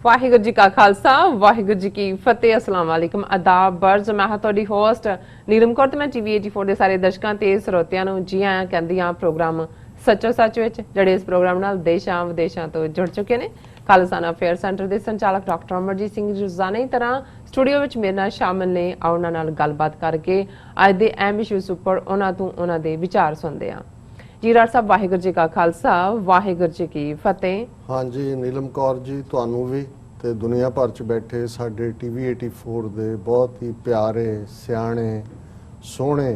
वाहिगुरू जी का खालसा वाहिगुरू जी की फतेह। अस्सलाम वालेकुम आदाब बर्ज। मैं हाँ तुहाडी होस्ट नीलम कौर ते मैं TV 84 ਦੇ ਸਾਰੇ ਦਰਸ਼ਕਾਂ ਤੇ ਸਰੋਤਿਆਂ ਨੂੰ ਜੀ ਆਇਆਂ ਕਹਿੰਦੀ ਹਾਂ ਪ੍ਰੋਗਰਾਮ ਸੱਚੋ ਸੱਚ ਵਿੱਚ, ਜਿਹੜੇ ਇਸ ਪ੍ਰੋਗਰਾਮ ਨਾਲ ਦੇਸ਼ਾਂ ਵਿਦੇਸ਼ਾਂ ਤੋਂ ਜੁੜ ਚੁੱਕੇ ਨੇ। ਖਾਲਸਾਨਾ ਅਫੇਅਰ ਸੈਂਟਰ ਦੇ ਸੰਚਾਲਕ ਡਾਕਟਰ ਅਮਰਜੀਤ ਸਿੰਘ ਜੀ ਰੋਜ਼ਾਨਾ ਦੀ ਤਰ੍ਹਾਂ ਸਟੂਡੀਓ ਵਿੱਚ ਮੇਰੇ ਨਾਲ ਸ਼ਾਮਲ ਨੇ। ਆਓ ਉਹਨਾਂ ਨਾਲ ਗੱਲਬਾਤ ਕਰਕੇ ਅੱਜ ਦੇ ਅਹਿਮ ਇਸ਼ੂਜ਼ ਉੱਪਰ ਉਹਨਾਂ ਤੋਂ ਉਹਨਾਂ ਦੇ ਵਿਚਾਰ ਸੁਣਦੇ ਹਾਂ। जी राज साहब वाहिगुरू जी का खालसा वाहिगुरू जी की फतेह। हाँ जी नीलम कौर जी ਤੁਹਾਨੂੰ ਵੀ ਤੇ ਦੁਨੀਆ ਭਰ ਚ ਬੈਠੇ ਸਾਡੇ TV 84 ਦੇ ਬਹੁਤ ਹੀ ਪਿਆਰੇ ਸਿਆਣੇ ਸੋਹਣੇ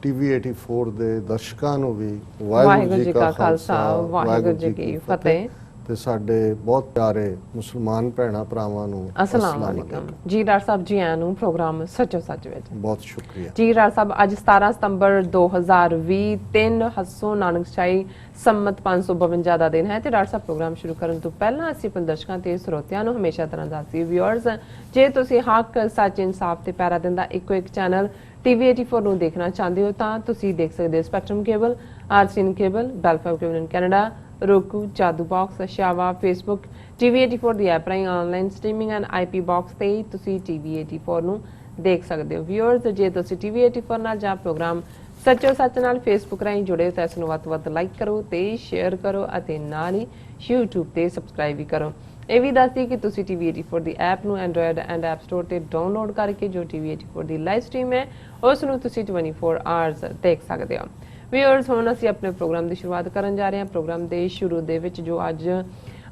TV 84 ਦੇ ਦਰਸ਼ਕਾਂ ਨੂੰ ਵੀ ਵਾਹਿਗੁਰੂ ਜੀ ਕਾ ਖਾਲਸਾ ਵਾਹਿਗੁਰੂ ਜੀ ਕੀ ਫਤਿਹ ਤੇ ਸਾਡੇ ਬਹੁਤ ਪਿਆਰੇ ਮੁਸਲਮਾਨ ਭੈਣਾਂ ਭਰਾਵਾਂ ਨੂੰ अस्सलाम वालेकुम। जी राज साहब जी आया ਨੂੰ ਪ੍ਰੋਗਰਾਮ ਸੱਚੋ ਸੱਚ ਵਿੱਚ ਬਹੁਤ ਸ਼ੁਕਰੀਆ। ਜੀ ਰਾਜ ਸਾਹਿਬ ਅੱਜ 17 ਸਤੰਬਰ 2020 3 ਹੱਸੋ ਨਾਨਕ ਸ਼ਾਹੀ ਸੰਮਤ 552 ਦਾ ਦਿਨ ਹੈ ਤੇ ਰਾਜ ਸਾਹਿਬ ਪ੍ਰੋਗਰਾਮ ਸ਼ੁਰੂ ਕਰਨ ਤੋਂ ਪਹਿਲਾਂ ਅਸੀਂ ਆਪਣੇ ਦਰਸ਼ਕਾਂ ਤੇ ਸਰੋਤਿਆਂ ਨੂੰ ਹਮੇਸ਼ਾ ਤਰ੍ਹਾਂ ਦੱਸਦੀ ਵਿਊਅਰਸ, ਜੇ ਤੁਸੀਂ ਹੱਕ ਸੱਚ ਇਨਸਾਫ ਤੇ ਪੈਰਾ ਦਿੰਦਾ ਇੱਕੋ ਇੱਕ ਚੈਨਲ TV 84 ਨੂੰ ਦੇਖਣਾ ਚਾਹੁੰਦੇ ਹੋ ਤਾਂ ਤੁਸੀਂ ਦੇਖ ਸਕਦੇ ਹੋ spectrum cable, RCN cable, Bell Fibe cable in Canada, roku, Jadoo box, शावा, फेसबुक, TV 84 ਦੀ ਐਪ ਰਾਹੀਂ online streaming and IP box ਤੇ ਤੁਸੀਂ TV 84 ਨੂੰ ਦੇਖ ਸਕਦੇ ਹੋ। ਵਿਊਅਰਸ, ਜੇ ਤੁਸੀਂ TV 84 ਨਾਲ ਜਾਂ ਪ੍ਰੋਗਰਾਮ ਸੱਚੋ ਸੱਚ ਨਾਲ ਫੇਸਬੁੱਕ ਰਾਹੀਂ ਜੁੜੇ ਹੋ ਤਾਂ ਇਸ ਨੂੰ ਵੱਧ ਤੋਂ ਵੱਧ ਲਾਈਕ ਕਰੋ ਤੇ ਸ਼ੇਅਰ ਕਰੋ ਅਤੇ ਨਾਲ ਹੀ YouTube ਤੇ ਸਬਸਕ੍ਰਾਈਬ ਵੀ ਕਰੋ। ਇਹ ਵੀ ਦੱਸਦੀ ਕਿ ਤੁਸੀਂ TV 84 ਦੀ ਐਪ ਨੂੰ ਐਂਡਰੋਇਡ ਐਂਡ ਐਪ ਸਟੋਰ ਤੇ ਡਾਊਨਲੋਡ ਕਰਕੇ ਜੋ TV 84 ਦੀ ਲਾਈਵ ਸਟ੍ਰੀਮ ਹੈ ਉਸ ਨੂੰ ਤੁਸੀਂ 24 ਆਵਰਸ ਦੇਖ ਸਕਦੇ ਹੋ। ਵਿਊਅਰਸ, ਹੁਣ ਅਸੀਂ ਆਪਣੇ ਪ੍ਰੋਗਰਾਮ ਦੀ ਸ਼ੁਰੂਆਤ ਕਰਨ ਜਾ ਰਹੇ ਹਾਂ। ਪ੍ਰੋਗਰਾਮ ਦੇ ਸ਼ੁਰੂ ਦੇ ਵਿੱਚ ਜੋ ਅੱਜ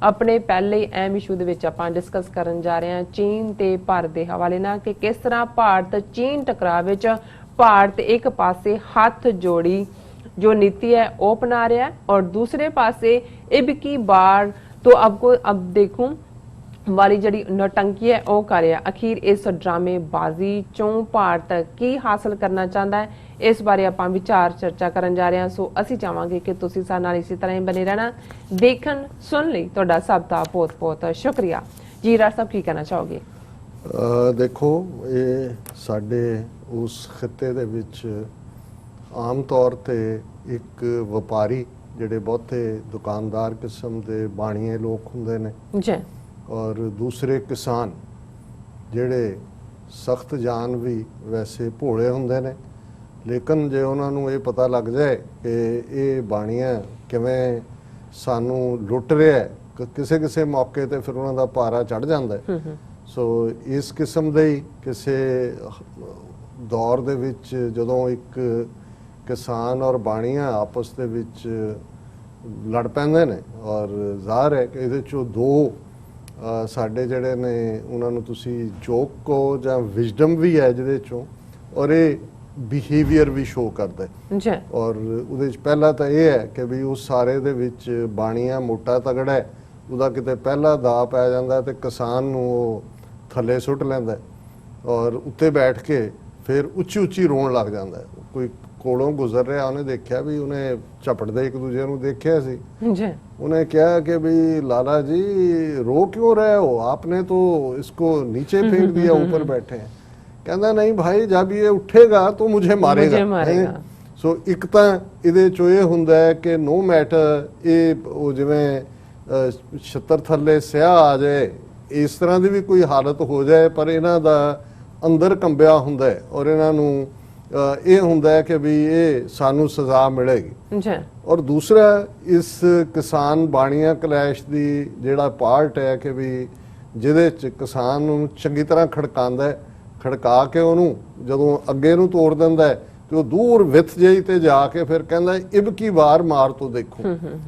ਆਪਣੇ ਪਹਿਲੇ ਅਹਿਮ ਇਸ਼ੂ ਦੇ ਵਿੱਚ ਆਪਾਂ ਡਿਸਕਸ ਕਰਨ ਜਾ ਰਹੇ ਹਾਂ ਚੀਨ ਤੇ ਭਾਰਤ ਦੇ ਹਵਾਲੇ ਨਾਲ ਕਿ ਕਿਸ ਤਰ੍ਹਾਂ ਭਾਰਤ ਚੀਨ ਟਕਰਾਅ ਵਿੱਚ ਭਾਰਤ ਇੱਕ ਪਾਸੇ ਹੱਥ ਜੋੜੀ ਜੋ ਨੀਤੀ है वो अपना रहा है और दूसरे पासे इब की बार तो अब देखूं वाली जड़ी नौटंकी है वो कर रहा। अखीर इस ड्रामेबाजी चों भारत की हासिल करना चाहता है, इस बारे आप विचार चर्चा करन जा रहे हैं। सो असी चाहांगे कि तुसीं साडे नाल इसी तरह ही बने रहना। देखन सुन लई तुहाडा सब दा बहुत बहुत शुक्रिया। जी राज साहब की कहना चाहोगे? देखो ये साडे उस खिते दे विच आम तौर ते एक व्यापारी ਜਿਹੜੇ ਬਹੁਤੇ ਦੁਕਾਨਦਾਰ ਕਿਸਮ ਦੇ ਬਾਣੀਏ ਲੋਕ ਹੁੰਦੇ ਨੇ ਜੀ ਔਰ ਦੂਸਰੇ ਕਿਸਾਨ ਜਿਹੜੇ ਸਖਤ ਜਾਨ ਵੀ ਵੈਸੇ ਭੋਲੇ ਹੁੰਦੇ ਨੇ, ਲੇਕਿਨ ਜੇ ਉਹਨਾਂ ਨੂੰ ਇਹ ਪਤਾ ਲੱਗ ਜਾਏ ਕਿ ਇਹ ਬਾਣੀਆਂ ਕਿਵੇਂ ਸਾਨੂੰ ਲੁੱਟ ਰਿਹਾ ਹੈ ਕਿਸੇ ਕਿਸੇ ਮੌਕੇ ਤੇ ਫਿਰ ਉਹਨਾਂ ਦਾ ਪਾਰਾ ਚੜ ਜਾਂਦਾ ਹੈ। ਸੋ ਇਸ ਕਿਸਮ ਦੇ ਹੀ ਕਿਸੇ ਦੌਰ ਦੇ ਵਿੱਚ ਜਦੋਂ ਇੱਕ ਕਿਸਾਨ ਔਰ ਬਾਣੀਆਂ ਆਪਸ ਦੇ ਵਿੱਚ ਲੜ ਪੈਂਦੇ ਨੇ ਔਰ ਜ਼ਾਹਰ ਹੈ ਕਿ ਇਹਦੇ 'ਚੋਂ ਦੋ ਸਾਡੇ ਜਿਹੜੇ ਨੇ ਉਹਨਾਂ ਨੂੰ ਤੁਸੀਂ ਜੋਕ ਕਹੋ ਜਾਂ ਵਿਜ਼ਡਮ ਵੀ ਹੈ ਜਿਹਦੇ 'ਚੋਂ, ਔਰ ਇਹ ਬਿਹੇਵੀਅਰ ਵੀ ਸ਼ੋ ਕਰਦਾ ਹੈ। ਔਰ ਉਹਦੇ 'ਚ ਪਹਿਲਾ ਤਾਂ ਇਹ ਹੈ ਕਿ ਵੀ ਉਸ ਸਾਰੇ ਦੇ ਵਿੱਚ ਬਾਣੀਆਂ ਮੋਟਾ ਤਗੜਾ ਹੈ, ਉਹਦਾ ਕਿਤੇ ਪਹਿਲਾ ਦਾ ਪੈ ਜਾਂਦਾ ਤੇ ਕਿਸਾਨ ਨੂੰ ਉਹ ਥੱਲੇ ਸੁੱਟ ਲੈਂਦਾ ਔਰ ਉੱਤੇ ਬੈਠ ਕੇ ਫਿਰ ਉੱਚੀ ਉੱਚੀ ਰੋਣ ਲੱਗ ਜਾਂਦਾ। ਕੋਈ ਕੋਲੋਂ ਗੁਜ਼ਰ ਰਿਹਾ, ਉਹਨੇ ਦੇਖਿਆ ਵੀ ਉਹਨੇ ਝਪਟਦੇ ਇੱਕ ਦੂਜੇ ਨੂੰ ਦੇਖਿਆ ਸੀ। ਉਹਨੇ ਕਿਹਾ ਕਿ ਵੀ ਲਾਲਾ ਜੀ रो क्यों रहे हो, आपने तो इसको नीचे फेंक दिया, ऊपर बैठे हैं। कहता नहीं भाई जब ये उठेगा तो मुझे मारेगा। सो ਇੱਕ ਤਾਂ ਇਹਦੇ ਚੋਂ ਇਹ ਹੁੰਦਾ ਹੈ ਕਿ नो मैटर ਇਹ ਉਹ ਜਿਵੇਂ ਛੱਤਰ ਥੱਲੇ ਸਿਆਹ ਆ ਜਾਏ ਇਸ ਤਰ੍ਹਾਂ ਦੀ ਵੀ ਕੋਈ ਹਾਲਤ ਹੋ ਜਾਏ, ਪਰ ਇਹਨਾਂ ਦਾ ਅੰਦਰ ਕੰਬਿਆ ਹੁੰਦਾ ਹੈ ਔਰ ਇਹਨਾਂ ਨੂੰ ਇਹ ਹੁੰਦਾ ਹੈ ਕਿ ਵੀ ਇਹ ਸਾਨੂੰ ਸਜ਼ਾ ਮਿਲੇਗੀ। ਔਰ ਦੂਸਰਾ ਇਸ ਕਿਸਾਨ ਬਾਣੀਆਂ ਕਲੈਸ਼ ਦੀ ਜਿਹੜਾ ਪਾਰਟ ਹੈ ਕਿ ਵੀ ਜਿਹਦੇ 'ਚ ਕਿਸਾਨ ਨੂੰ ਚੰਗੀ ਤਰ੍ਹਾਂ ਖੜਕਾਉਂਦਾ, ਖੜਕਾ ਕੇ ਉਹਨੂੰ ਜਦੋਂ ਅੱਗੇ ਨੂੰ ਤੋੜ ਦਿੰਦਾ ਤੇ ਉਹ ਦੂਰ ਵਿੱਥ ਜਿਹੀ ਤੇ ਜਾ ਕੇ ਫਿਰ ਕਹਿੰਦਾ ਇਬ ਕੀ ਵਾਰ ਮਾਰ ਤੋਂ ਦੇਖੋ,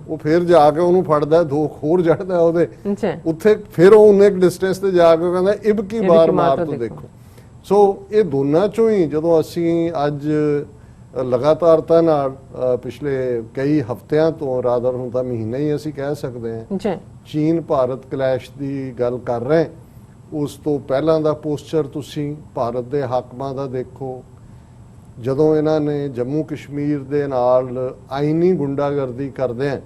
ਉਹ ਫਿਰ ਜਾ ਕੇ ਉਹਨੂੰ ਫੜਦਾ, ਦੋ ਹੋਰ ਜੜਦਾ ਉਹਦੇ ਉੱਥੇ, ਫਿਰ ਉਹ ਉਹਨੇ ਇੱਕ ਡਿਸਟੈਂਸ ਤੇ ਜਾ ਕੇ ਕਹਿੰਦਾ ਇਬ ਕੀ ਵਾਰ ਮਾਰ ਤੋਂ ਦੇਖੋ। ਸੋ ਇਹ ਦੋਨਾਂ ਚੋਂ ਹੀ ਜਦੋਂ ਅਸੀਂ ਅੱਜ ਲਗਾਤਾਰਤਾ ਨਾਲ ਪਿਛਲੇ ਕਈ ਹਫ਼ਤਿਆਂ ਤੋਂ ਰਾਦਰ ਹੁਣ ਤਾਂ ਮਹੀਨੇ ਹੀ ਅਸੀਂ ਕਹਿ ਸਕਦੇ ਹਾਂ ਚੀਨ ਭਾਰਤ ਕਲੈਸ਼ ਦੀ ਗੱਲ ਕਰ ਰਹੇ, ਉਸ ਤੋਂ ਪਹਿਲਾਂ ਦਾ ਪੋਸਚਰ ਤੁਸੀਂ ਭਾਰਤ ਦੇ ਹਾਕਮਾਂ ਦਾ ਦੇਖੋ। ਜਦੋਂ ਇਹਨਾਂ ਨੇ ਜੰਮੂ ਕਸ਼ਮੀਰ ਦੇ ਨਾਲ ਆਈਨੀ ਗੁੰਡਾਗਰਦੀ ਕਰਦੇ ਆ,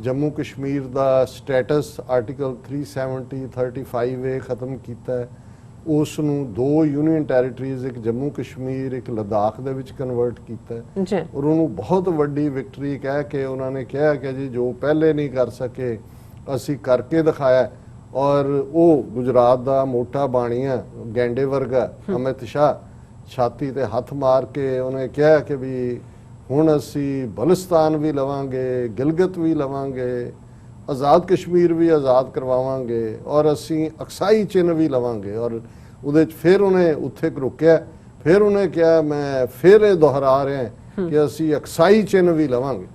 ਜੰਮੂ ਕਸ਼ਮੀਰ ਦਾ ਸਟੇਟਸ ਆਰਟੀਕਲ 370-35A ਖਤਮ ਕੀਤਾ ਹੈ, ਉਸ ਨੂੰ ਦੋ ਯੂਨੀਅਨ ਟੈਰੀਟਰੀਜ਼ ਇੱਕ ਜੰਮੂ ਕਸ਼ਮੀਰ ਇੱਕ ਲਦਾਖ ਦੇ ਵਿੱਚ ਕਨਵਰਟ ਕੀਤਾ ਹੈ ਔਰ ਉਹਨੂੰ ਬਹੁਤ ਵੱਡੀ ਵਿਕਟਰੀ ਕਹਿ ਕੇ ਉਹਨਾਂ ਨੇ ਕਿਹਾ ਕਿ ਜੀ ਜੋ ਪਹਿਲੇ ਨਹੀਂ ਕਰ ਸਕੇ ਅਸੀਂ ਕਰਕੇ ਦਿਖਾਇਆ। ਔਰ ਉਹ ਗੁਜਰਾਤ ਦਾ ਮੋਟਾ ਬਾਣੀਆ ਗੈਂਡੇ ਵਰਗਾ ਅਮਿਤ ਸ਼ਾਹ ਛਾਤੀ ਤੇ ਹੱਥ ਮਾਰ ਕੇ ਉਹਨੇ ਕਿਹਾ ਕਿ ਵੀ ਹੁਣ ਅਸੀਂ ਬਲਿਸਤਾਨ ਵੀ ਲਵਾਂਗੇ, ਗਿਲਗਿਤ ਵੀ ਲਵਾਂਗੇ, ਆਜ਼ਾਦ ਕਸ਼ਮੀਰ ਵੀ ਆਜ਼ਾਦ ਕਰਵਾਵਾਂਗੇ ਔਰ ਅਸੀਂ ਅਕਸਾਈ ਚਿੰਨ੍ਹ ਵੀ ਲਵਾਂਗੇ। ਔਰ ਉਹਦੇ 'ਚ ਫਿਰ ਉਹਨੇ ਉੱਥੇ ਰੁਕਿਆ, ਫਿਰ ਉਹਨੇ ਕਿਹਾ ਮੈਂ ਫਿਰ ਇਹ ਦੁਹਰਾ ਰਿਹਾ ਕਿ ਅਸੀਂ ਅਕਸਾਈ ਚਿੰਨ੍ਹ ਵੀ ਲਵਾਂਗੇ।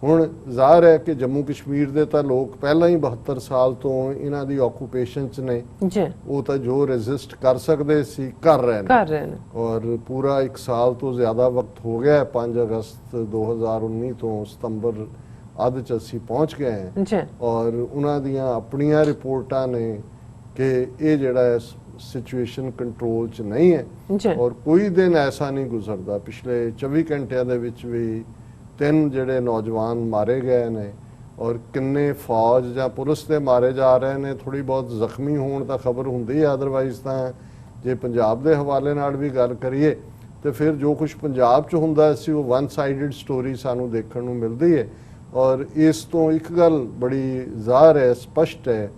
ਹੁਣ ਜ਼ਾਹਰ ਹੈ ਕਿ ਜੰਮੂ ਕਸ਼ਮੀਰ ਦੇ ਤਾਂ ਲੋਕ ਪਹਿਲਾਂ ਹੀ 72 ਸਾਲ ਤੋਂ ਇਹਨਾਂ ਦੀ ਆਕੂਪੇਸ਼ਨ 'ਚ ਨੇ ਜੀ, ਉਹ ਤਾਂ ਜੋ ਰੈਜ਼ਿਸਟ ਕਰ ਸਕਦੇ ਸੀ ਕਰ ਰਹੇ ਨੇ ਔਰ ਪੂਰਾ 1 ਸਾਲ ਤੋਂ ਜ਼ਿਆਦਾ ਵਕਤ ਹੋ ਗਿਆ। 5 ਅਗਸਤ 2019 ਤੋਂ ਸਤੰਬਰ ਅੱਧ 'ਚ ਅਸੀਂ ਪਹੁੰਚ ਗਏ ਹਾਂ ਜੀ, ਔਰ ਉਹਨਾਂ ਦੀਆਂ ਆਪਣੀਆਂ ਰਿਪੋਰਟਾਂ ਨੇ ਕਿ ਇਹ ਜਿਹੜਾ ਸਿਚੁਏਸ਼ਨ ਕੰਟਰੋਲ 'ਚ ਨਹੀਂ ਹੈ ਜੀ, ਔਰ ਕੋਈ ਦਿਨ ਐਸਾ ਨਹੀਂ ਗੁਜ਼ਰਦਾ। ਪਿਛਲੇ 24 ਘੰਟਿਆਂ ਦੇ ਵਿੱਚ ਵੀ 3 ਜਿਹੜੇ ਨੌਜਵਾਨ ਮਾਰੇ ਗਏ ਨੇ ਔਰ ਕਿੰਨੇ ਫੌਜ ਜਾਂ ਪੁਲਿਸ ਦੇ ਮਾਰੇ ਜਾ ਰਹੇ ਨੇ। ਥੋੜੀ ਬਹੁਤ ਜ਼ਖਮੀ ਹੋਣ ਦਾ ਖਬਰ ਹੁੰਦੀ ਹੈ, ਅਦਰਵਾਈਜ਼ ਤਾਂ ਜੇ ਪੰਜਾਬ ਦੇ ਹਵਾਲੇ ਨਾਲ ਵੀ ਗੱਲ ਕਰੀਏ ਤੇ ਫਿਰ ਜੋ ਕੁਝ ਪੰਜਾਬ 'ਚ ਹੁੰਦਾ ਸੀ ਉਹ ਵਨ ਸਾਈਡਡ ਸਟੋਰੀ ਸਾਨੂੰ ਦੇਖਣ ਨੂੰ ਮਿਲਦੀ ਹੈ। ਔਰ ਇਸ ਤੋਂ ਇੱਕ ਗੱਲ ਬੜੀ ਜ਼ਾਹਰ ਹੈ, ਸਪਸ਼ਟ ਹੈ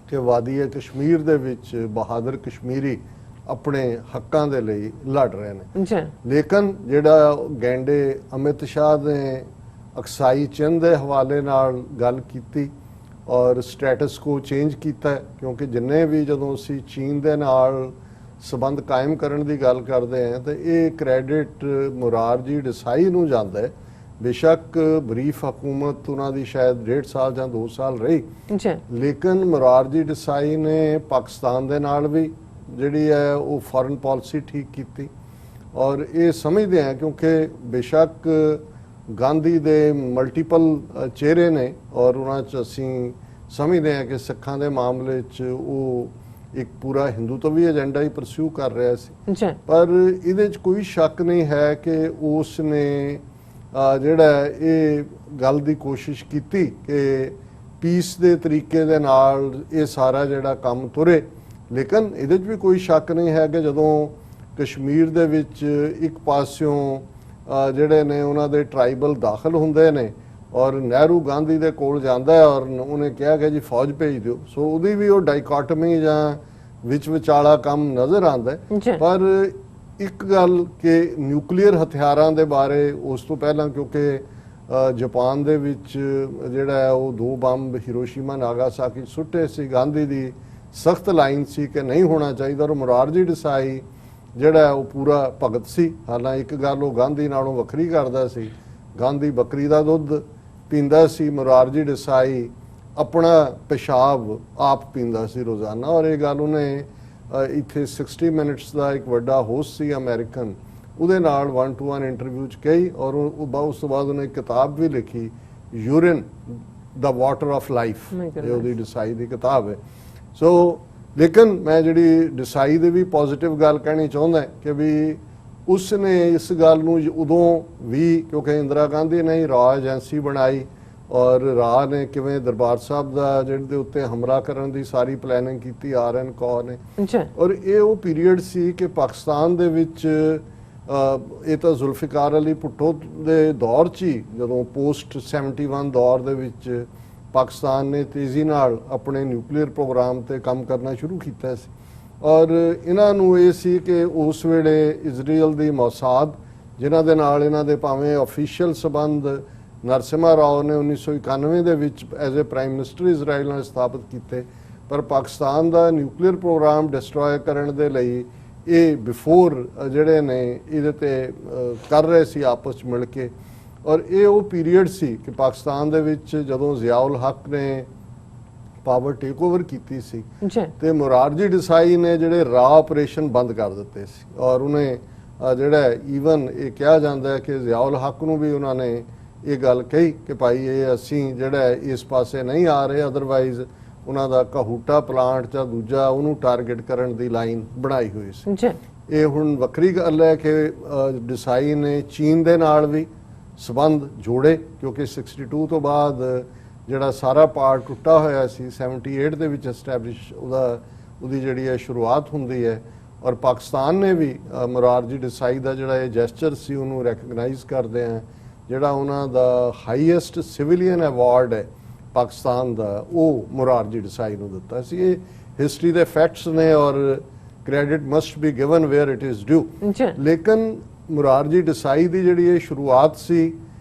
ਕਿ ਵਾਦੀ ਕਸ਼ਮੀਰ ਦੇ ਵਿੱਚ ਬਹਾਦਰ ਕਸ਼ਮੀਰੀ ਆਪਣੇ ਹੱਕਾਂ ਦੇ ਲਈ ਲੜ ਰਹੇ ਨੇ। ਲੇਕਿਨ ਜਿਹੜਾ ਗੈਂਡੇ ਅਮਿਤ ਸ਼ਾਹ ਨੇ ਅਕਸਾਈ ਚਿੰਨ੍ਹ ਦੇ ਹਵਾਲੇ ਨਾਲ ਗੱਲ ਕੀਤੀ ਔਰ ਸਟੇਟਸ ਕੋ ਚੇਂਜ ਕੀਤਾ, ਕਿਉਂਕਿ ਜਿੰਨੇ ਵੀ ਜਦੋਂ ਅਸੀਂ ਚੀਨ ਦੇ ਨਾਲ ਸਬੰਧ ਕਾਇਮ ਕਰਨ ਦੀ ਗੱਲ ਕਰਦੇ ਹਾਂ ਤਾਂ ਇਹ ਕ੍ਰੈਡਿਟ ਮੁਰਾਰਜੀ ਦੇਸਾਈ ਨੂੰ ਜਾਂਦਾ ਹੈ। ਬੇਸ਼ੱਕ ਬਰੀਫ ਹਕੂਮਤ ਉਹਨਾਂ ਦੀ ਸ਼ਾਇਦ 1.5 ਸਾਲ ਜਾਂ 2 ਸਾਲ ਰਹੀ, ਲੇਕਿਨ ਮੁਰਾਰਜੀ ਦੇਸਾਈ ਨੇ ਪਾਕਿਸਤਾਨ ਦੇ ਨਾਲ ਵੀ ਜਿਹੜੀ ਹੈ ਉਹ ਫੋਰਨ ਪਾਲਿਸੀ ਠੀਕ ਕੀਤੀ ਔਰ ਇਹ ਸਮਝਦੇ ਆ ਕਿਉਂਕਿ ਬੇਸ਼ੱਕ ਗਾਂਧੀ ਦੇ ਮਲਟੀਪਲ ਚਿਹਰੇ ਨੇ ਔਰ ਉਹਨਾਂ 'ਚ ਅਸੀਂ ਸਮਝਦੇ ਆ ਕਿ ਸਿੱਖਾਂ ਦੇ ਮਾਮਲੇ 'ਚ ਉਹ ਇੱਕ ਪੂਰਾ ਹਿੰਦੂਤਵੀ ਏਜੰਡਾ ਹੀ ਪਰਸਿਊ ਕਰ ਰਿਹਾ ਸੀ। ਪਰ ਇਹਦੇ 'ਚ ਕੋਈ ਸ਼ੱਕ ਨਹੀਂ ਹੈ ਕਿ ਉਸ ਨੇ ਜਿਹੜਾ ਇਹ ਗੱਲ ਦੀ ਕੋਸ਼ਿਸ਼ ਕੀਤੀ ਕਿ ਪੀਸ ਦੇ ਤਰੀਕੇ ਦੇ ਨਾਲ ਇਹ ਸਾਰਾ ਜਿਹੜਾ ਕੰਮ ਤੁਰੇ। ਲੇਕਿਨ ਇਹਦੇ 'ਚ ਵੀ ਕੋਈ ਸ਼ੱਕ ਨਹੀਂ ਹੈ ਕਿ ਜਦੋਂ ਕਸ਼ਮੀਰ ਦੇ ਵਿੱਚ ਇੱਕ ਪਾਸਿਓਂ ਜਿਹੜੇ ਨੇ ਉਹਨਾਂ ਦੇ ਟਰਾਈਬਲ ਦਾਖਲ ਹੁੰਦੇ ਨੇ ਔਰ ਨਹਿਰੂ ਗਾਂਧੀ ਦੇ ਕੋਲ ਜਾਂਦਾ ਹੈ ਔਰ ਉਹਨੇ ਕਿਹਾ ਕਿ ਜੀ ਫੌਜ ਭੇਜ ਦਿਓ, ਸੋ ਉਹਦੀ ਵੀ ਉਹ ਡਾਈਕਾਟਮੀ ਜਾਂ ਵਿੱਚ ਵਿਚਾਲਾ ਕੰਮ ਨਜ਼ਰ ਆਉਂਦਾ। ਪਰ ਇੱਕ ਗੱਲ ਕਿ ਨਿਊਕਲੀਅਰ ਹਥਿਆਰਾਂ ਦੇ ਬਾਰੇ ਉਸ ਤੋਂ ਪਹਿਲਾਂ ਕਿਉਂਕਿ ਜਾਪਾਨ ਦੇ ਵਿੱਚ ਜਿਹੜਾ ਹੈ ਉਹ 2 ਬੰਬ ਹਿਰੋਸ਼ੀਮਾ ਨਾਗਾਸਾਕੀ ਸੁੱਟੇ ਸੀ, ਗਾਂਧੀ ਦੀ ਸਖਤ ਲਾਈਨ ਸੀ ਕਿ ਨਹੀਂ ਹੋਣਾ ਚਾਹੀਦਾ ਔਰ ਮੁਰਾਰਜੀ ਦੇਸਾਈ ਜਿਹੜਾ ਉਹ ਪੂਰਾ ਭਗਤ ਸੀ। ਹਾਲਾਂਕਿ ਇੱਕ ਗੱਲ ਉਹ ਗਾਂਧੀ ਨਾਲੋਂ ਵੱਖਰੀ ਕਰਦਾ ਸੀ, ਗਾਂਧੀ ਬੱਕਰੀ ਦਾ ਦੁੱਧ ਪੀਂਦਾ ਸੀ, ਮੁਰਾਰਜੀ ਦੇਸਾਈ ਆਪਣਾ ਪਿਸ਼ਾਬ ਆਪ ਪੀਂਦਾ ਸੀ ਰੋਜ਼ਾਨਾ। ਔਰ ਇਹ ਗੱਲ ਉਹਨੇ ਇੱਥੇ 60 ਮਿੰਟਸ ਦਾ ਇੱਕ ਵੱਡਾ ਹੋਸਟ ਸੀ ਅਮਰੀਕਨ, ਉਹਦੇ ਨਾਲ 1-to-1 ਇੰਟਰਵਿਊ 'ਚ ਕਹੀ ਔਰ ਉਸ ਤੋਂ ਬਾਅਦ ਉਹਨੇ ਕਿਤਾਬ ਵੀ ਲਿਖੀ, urine the water of life, ਇਹ ਉਹਦੀ ਦੇਸਾਈ ਦੀ ਕਿਤਾਬ ਹੈ। ਸੋ ਲੇਕਿਨ ਮੈਂ ਜਿਹੜੀ ਦੇਸਾਈ ਦੀ ਵੀ ਪੋਜ਼ਿਟਿਵ ਗੱਲ ਕਹਿਣੀ ਚਾਹੁੰਦਾ ਕਿ ਵੀ ਉਸ ਨੇ ਇਸ ਗੱਲ ਨੂੰ ਉਦੋਂ ਵੀ ਕਿਉਂਕਿ ਇੰਦਰਾ ਗਾਂਧੀ ਨੇ ਹੀ ਰਾਅ ਏਜੰਸੀ ਬਣਾਈ ਔਰ ਰਾਅ ਨੇ ਕਿਵੇਂ ਦਰਬਾਰ ਸਾਹਿਬ ਦਾ ਜਿਹਦੇ ਉੱਤੇ ਹਮਲਾ ਕਰਨ ਦੀ ਸਾਰੀ ਪਲੈਨਿੰਗ ਕੀਤੀ RN ਕੌਰ ਨੇ। ਔਰ ਇਹ ਉਹ ਪੀਰੀਅਡ ਸੀ ਕਿ ਪਾਕਿਸਤਾਨ ਦੇ ਵਿੱਚ ਇਹ ਤਾਂ ਜ਼ੁਲਫਿਕਾਰ ਅਲੀ ਭੁੱਟੋ ਦੇ ਦੌਰ 'ਚ ਹੀ ਜਦੋਂ ਪੋਸਟ 71 ਦੌਰ ਦੇ ਵਿੱਚ ਪਾਕਿਸਤਾਨ ਨੇ ਤੇਜ਼ੀ ਨਾਲ ਆਪਣੇ ਨਿਊਕਲੀਅਰ ਪ੍ਰੋਗਰਾਮ ਤੇ ਕੰਮ ਕਰਨਾ ਸ਼ੁਰੂ ਕੀਤਾ ਸੀ ਔਰ ਇਹਨਾਂ ਨੂੰ ਇਹ ਸੀ ਕਿ ਉਸ ਵੇਲੇ ਇਜ਼ਰਾਈਲ ਦੀ ਮੌਸਾਦ ਜਿਨ੍ਹਾਂ ਦੇ ਨਾਲ ਇਹਨਾਂ ਦੇ ਭਾਵੇਂ ਆਫੀਸ਼ੀਅਲ ਸਬੰਧ ਨਰਸਿਮਹਾ ਰਾਓ ਨੇ 1991 ਦੇ ਵਿੱਚ as a prime minister Israel ਨਾਲ ਸਥਾਪਿਤ ਕੀਤੇ, ਪਰ ਪਾਕਿਸਤਾਨ ਦਾ ਨਿਊਕਲੀਅਰ ਪ੍ਰੋਗਰਾਮ ਡਿਸਟਰੋਏ ਕਰਨ ਦੇ ਲਈ ਇਹ ਬਿਫੋਰ ਜਿਹੜੇ ਨੇ ਇਹਦੇ ਤੇ ਕਰ ਰਹੇ ਸੀ ਆਪਸ 'ਚ ਮਿਲ ਕੇ। ਔਰ ਇਹ ਉਹ ਪੀਰੀਅਡ ਸੀ ਕਿ ਪਾਕਿਸਤਾਨ ਦੇ ਵਿੱਚ ਜਦੋਂ ਜ਼ਿਆਉਲ ਹੱਕ ਨੇ ਪਾਵਰ ਟੇਕ ਓਵਰ ਕੀਤੀ ਸੀ ਤੇ ਮੁਰਾਰਜੀ ਦੇਸਾਈ ਨੇ ਜਿਹੜੇ ਰਾਹ ਆਪਰੇਸ਼ਨ ਬੰਦ ਕਰ ਦਿੱਤੇ ਸੀ ਔਰ ਉਹਨੇ ਜਿਹੜਾ ਈਵਨ ਇਹ ਕਿਹਾ ਜਾਂਦਾ ਹੈ ਕਿ ਜ਼ਿਆਉਲ ਹੱਕ ਨੂੰ ਵੀ ਉਹਨਾਂ ਨੇ ਇਹ ਗੱਲ ਕਹੀ ਕਿ ਭਾਈ ਇਹ ਅਸੀਂ ਜਿਹੜਾ ਇਸ ਪਾਸੇ ਨਹੀਂ ਆ ਰਹੇ, ਅਦਰਵਾਈਜ਼ ਉਹਨਾਂ ਦਾ ਕਹੂਟਾ ਪਲਾਂਟ ਜਾਂ ਦੂਜਾ ਉਹਨੂੰ ਟਾਰਗੇਟ ਕਰਨ ਦੀ ਲਾਈਨ ਬਣਾਈ ਹੋਈ ਸੀ। ਇਹ ਹੁਣ ਵੱਖਰੀ ਗੱਲ ਹੈ ਕਿ ਦੇਸਾਈ ਨੇ ਚੀਨ ਦੇ ਨਾਲ ਵੀ ਸਬੰਧ ਜੋੜੇ ਕਿਉਂਕਿ 62 ਤੋਂ ਬਾਅਦ ਜਿਹੜਾ ਸਾਰਾ ਪਾਰਟ ਟੁੱਟਾ ਹੋਇਆ ਸੀ 78 ਦੇ ਵਿੱਚ ਐਸਟੈਬਲਿਸ਼ ਉਹਦੀ ਜਿਹੜੀ ਹੈ ਸ਼ੁਰੂਆਤ ਹੁੰਦੀ ਹੈ ਔਰ ਪਾਕਿਸਤਾਨ ਨੇ ਵੀ ਮੁਰਾਰਜੀ ਦੇਸਾਈ ਦਾ ਜਿਹੜਾ ਇਹ ਜੈਸਚਰ ਸੀ ਉਹਨੂੰ ਰੈਕਗਨਾਈਜ਼ ਕਰਦੇ ਆ। ਜਿਹੜਾ ਉਹਨਾਂ ਦਾ ਹਾਈਐਸਟ ਸਿਵਿਲੀਅਨ ਅਵਾਰਡ ਹੈ ਪਾਕਿਸਤਾਨ ਦਾ ਉਹ ਮੁਰਾਰਜੀ ਦੇਸਾਈ ਨੂੰ ਦਿੱਤਾ ਸੀ। ਇਹ ਹਿਸਟਰੀ ਦੇ ਫੈਕਟਸ ਨੇ ਔਰ credit must be given where it is due. ਲੇਕਿਨ ਮੁਰਾਰਜੀ ਦੇਸਾਈ ਦੀ ਜਿਹੜੀ ਇਹ ਸ਼ੁਰੂਆਤ ਸੀ,